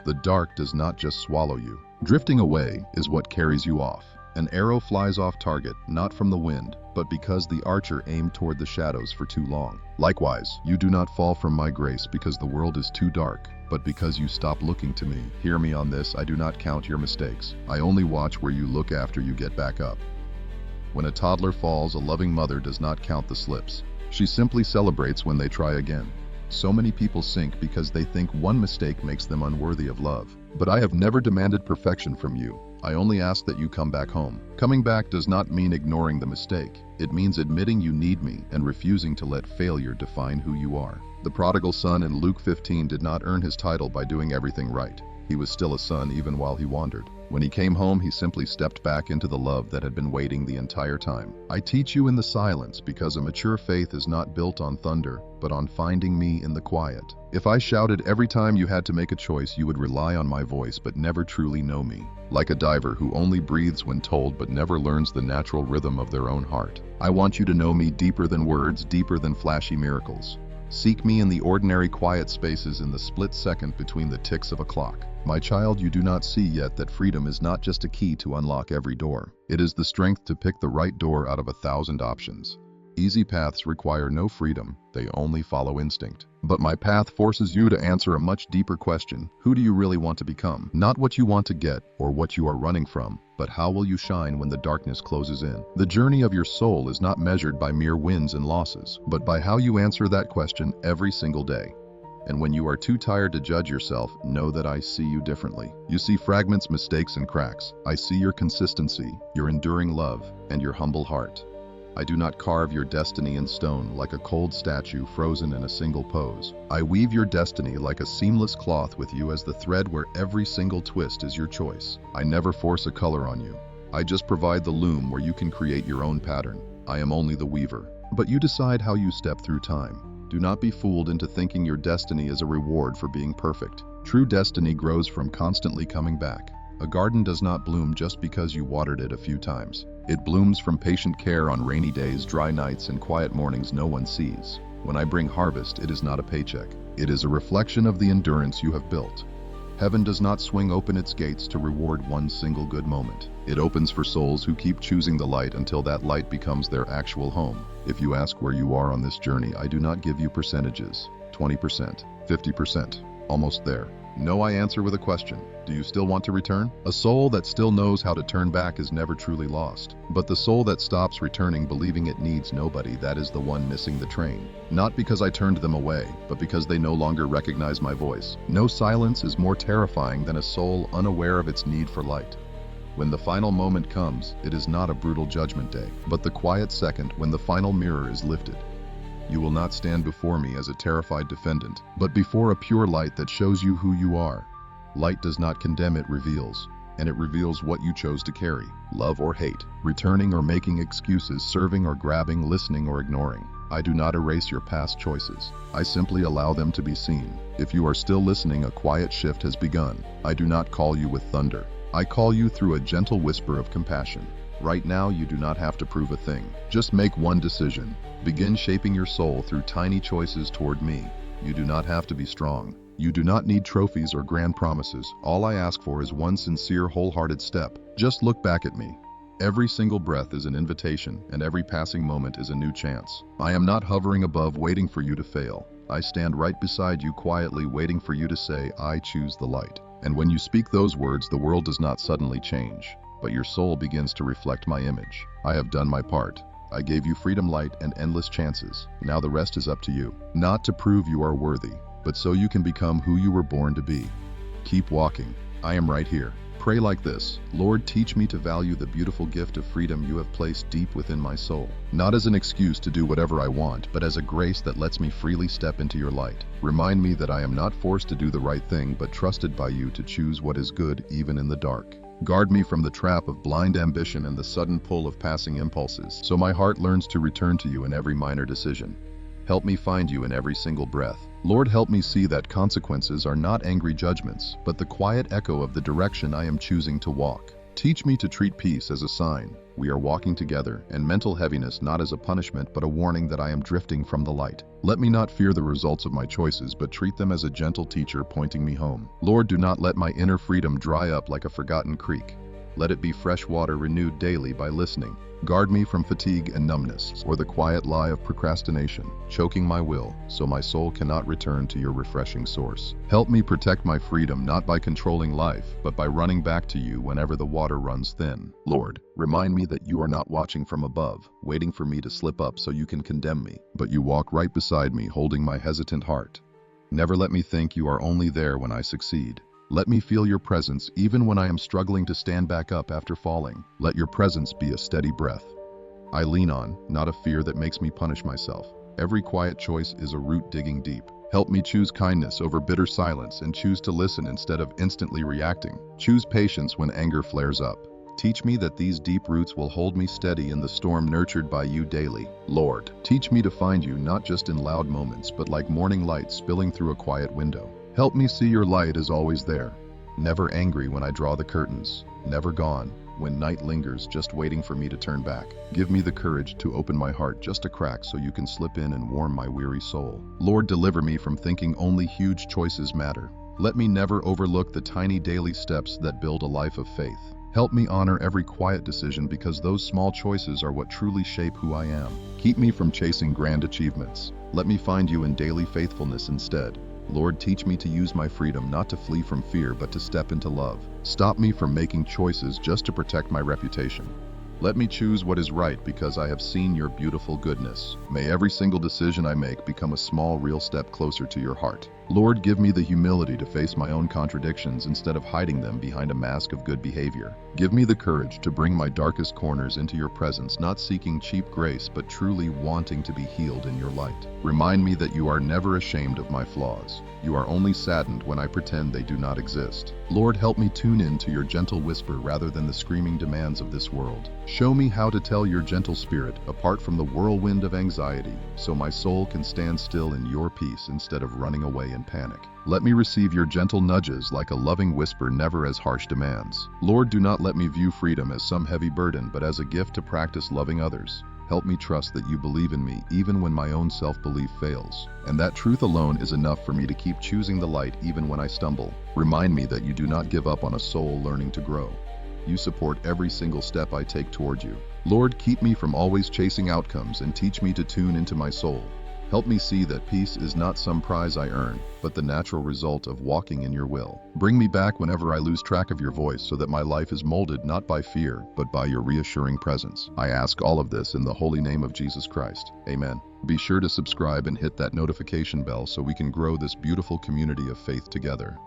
[SPEAKER 1] The dark does not just swallow you. Drifting away is what carries you off. An arrow flies off target, not from the wind, but because the archer aimed toward the shadows for too long. Likewise, you do not fall from my grace because the world is too dark, but because you stop looking to me. Hear me on this: I do not count your mistakes. I only watch where you look after you get back up. When a toddler falls, a loving mother does not count the slips. She simply celebrates when they try again. So many people sink because they think one mistake makes them unworthy of love. But I have never demanded perfection from you. I only ask that you come back home. Coming back does not mean ignoring the mistake. It means admitting you need me and refusing to let failure define who you are. The prodigal son in Luke 15 did not earn his title by doing everything right. He was still a son even while he wandered. When he came home, he simply stepped back into the love that had been waiting the entire time. I teach you in the silence because a mature faith is not built on thunder, but on finding me in the quiet. If I shouted every time you had to make a choice, you would rely on my voice but never truly know me. Like a diver who only breathes when told but never learns the natural rhythm of their own heart. I want you to know me deeper than words, deeper than flashy miracles. Seek me in the ordinary quiet spaces, in the split second between the ticks of a clock. My child, you do not see yet that freedom is not just a key to unlock every door. It is the strength to pick the right door out of 1,000 options. Easy paths require no freedom, they only follow instinct. But my path forces you to answer a much deeper question. Who do you really want to become? Not what you want to get or what you are running from, but how will you shine when the darkness closes in? The journey of your soul is not measured by mere wins and losses, but by how you answer that question every single day. And when you are too tired to judge yourself, know that I see you differently. You see fragments, mistakes, and cracks. I see your consistency, your enduring love, and your humble heart. I do not carve your destiny in stone like a cold statue frozen in a single pose. I weave your destiny like a seamless cloth with you as the thread where every single twist is your choice. I never force a color on you. I just provide the loom where you can create your own pattern. I am only the weaver. But you decide how you step through time. Do not be fooled into thinking your destiny is a reward for being perfect. True destiny grows from constantly coming back. A garden does not bloom just because you watered it a few times. It blooms from patient care on rainy days, dry nights, and quiet mornings no one sees. When I bring harvest, it is not a paycheck. It is a reflection of the endurance you have built. Heaven does not swing open its gates to reward one single good moment. It opens for souls who keep choosing the light until that light becomes their actual home. If you ask where you are on this journey, I do not give you percentages. 20%, 50%, almost there. No, I answer with a question. Do you still want to return? A soul that still knows how to turn back is never truly lost. But the soul that stops returning believing it needs nobody, that is the one missing the train. Not because I turned them away, but because they no longer recognize my voice. No silence is more terrifying than a soul unaware of its need for light. When the final moment comes, it is not a brutal judgment day, but the quiet second when the final mirror is lifted. You will not stand before me as a terrified defendant, but before a pure light that shows you who you are. Light does not condemn, it reveals. And it reveals what you chose to carry, love or hate, returning or making excuses, serving or grabbing, listening or ignoring. I do not erase your past choices. I simply allow them to be seen. If you are still listening, a quiet shift has begun. I do not call you with thunder. I call you through a gentle whisper of compassion. Right now, you do not have to prove a thing. Just make one decision. Begin shaping your soul through tiny choices toward me. You do not have to be strong. You do not need trophies or grand promises. All I ask for is one sincere, wholehearted step. Just look back at me. Every single breath is an invitation, and every passing moment is a new chance. I am not hovering above, waiting for you to fail. I stand right beside you, quietly waiting for you to say, I choose the light. And when you speak those words, the world does not suddenly change, but your soul begins to reflect my image. I have done my part. I gave you freedom, light, and endless chances. Now the rest is up to you. Not to prove you are worthy, but so you can become who you were born to be. Keep walking. I am right here. Pray like this: Lord, teach me to value the beautiful gift of freedom you have placed deep within my soul. Not as an excuse to do whatever I want, but as a grace that lets me freely step into your light. Remind me that I am not forced to do the right thing, but trusted by you to choose what is good even in the dark. Guard me from the trap of blind ambition and the sudden pull of passing impulses, so my heart learns to return to you in every minor decision. Help me find you in every single breath. Lord, help me see that consequences are not angry judgments, but the quiet echo of the direction I am choosing to walk. Teach me to treat peace as a sign we are walking together, and mental heaviness not as a punishment but a warning that I am drifting from the light. Let me not fear the results of my choices, but treat them as a gentle teacher pointing me home. Lord, do not let my inner freedom dry up like a forgotten creek. Let it be fresh water renewed daily by listening. Guard me from fatigue and numbness, or the quiet lie of procrastination, choking my will, so my soul cannot return to your refreshing source. Help me protect my freedom not by controlling life, but by running back to you whenever the water runs thin. Lord, remind me that you are not watching from above, waiting for me to slip up so you can condemn me, but you walk right beside me, holding my hesitant heart. Never let me think you are only there when I succeed. Let me feel your presence even when I am struggling to stand back up after falling. Let your presence be a steady breath I lean on, not a fear that makes me punish myself. Every quiet choice is a root digging deep. Help me choose kindness over bitter silence and choose to listen instead of instantly reacting. Choose patience when anger flares up. Teach me that these deep roots will hold me steady in the storm, nurtured by you daily. Lord, teach me to find you not just in loud moments, but like morning light spilling through a quiet window. Help me see your light is always there, never angry when I draw the curtains, never gone when night lingers, just waiting for me to turn back. Give me the courage to open my heart just a crack so you can slip in and warm my weary soul. Lord, deliver me from thinking only huge choices matter. Let me never overlook the tiny daily steps that build a life of faith. Help me honor every quiet decision, because those small choices are what truly shape who I am. Keep me from chasing grand achievements. Let me find you in daily faithfulness instead. Lord, teach me to use my freedom not to flee from fear, but to step into love. Stop me from making choices just to protect my reputation. Let me choose what is right because I have seen your beautiful goodness. May every single decision I make become a small, real step closer to your heart. Lord, give me the humility to face my own contradictions instead of hiding them behind a mask of good behavior. Give me the courage to bring my darkest corners into your presence, not seeking cheap grace, but truly wanting to be healed in your light. Remind me that you are never ashamed of my flaws. You are only saddened when I pretend they do not exist. Lord, help me tune in to your gentle whisper rather than the screaming demands of this world. Show me how to tell your gentle spirit apart from the whirlwind of anxiety, so my soul can stand still in your peace instead of running away in panic. Let me receive your gentle nudges like a loving whisper, never as harsh demands. Lord, do not let me view freedom as some heavy burden, but as a gift to practice loving others. Help me trust that you believe in me even when my own self-belief fails. And that truth alone is enough for me to keep choosing the light even when I stumble. Remind me that you do not give up on a soul learning to grow. You support every single step I take toward you. Lord, keep me from always chasing outcomes and teach me to tune into my soul. Help me see that peace is not some prize I earn, but the natural result of walking in your will. Bring me back whenever I lose track of your voice so that my life is molded not by fear, but by your reassuring presence. I ask all of this in the holy name of Jesus Christ. Amen. Be sure to subscribe and hit that notification bell so we can grow this beautiful community of faith together.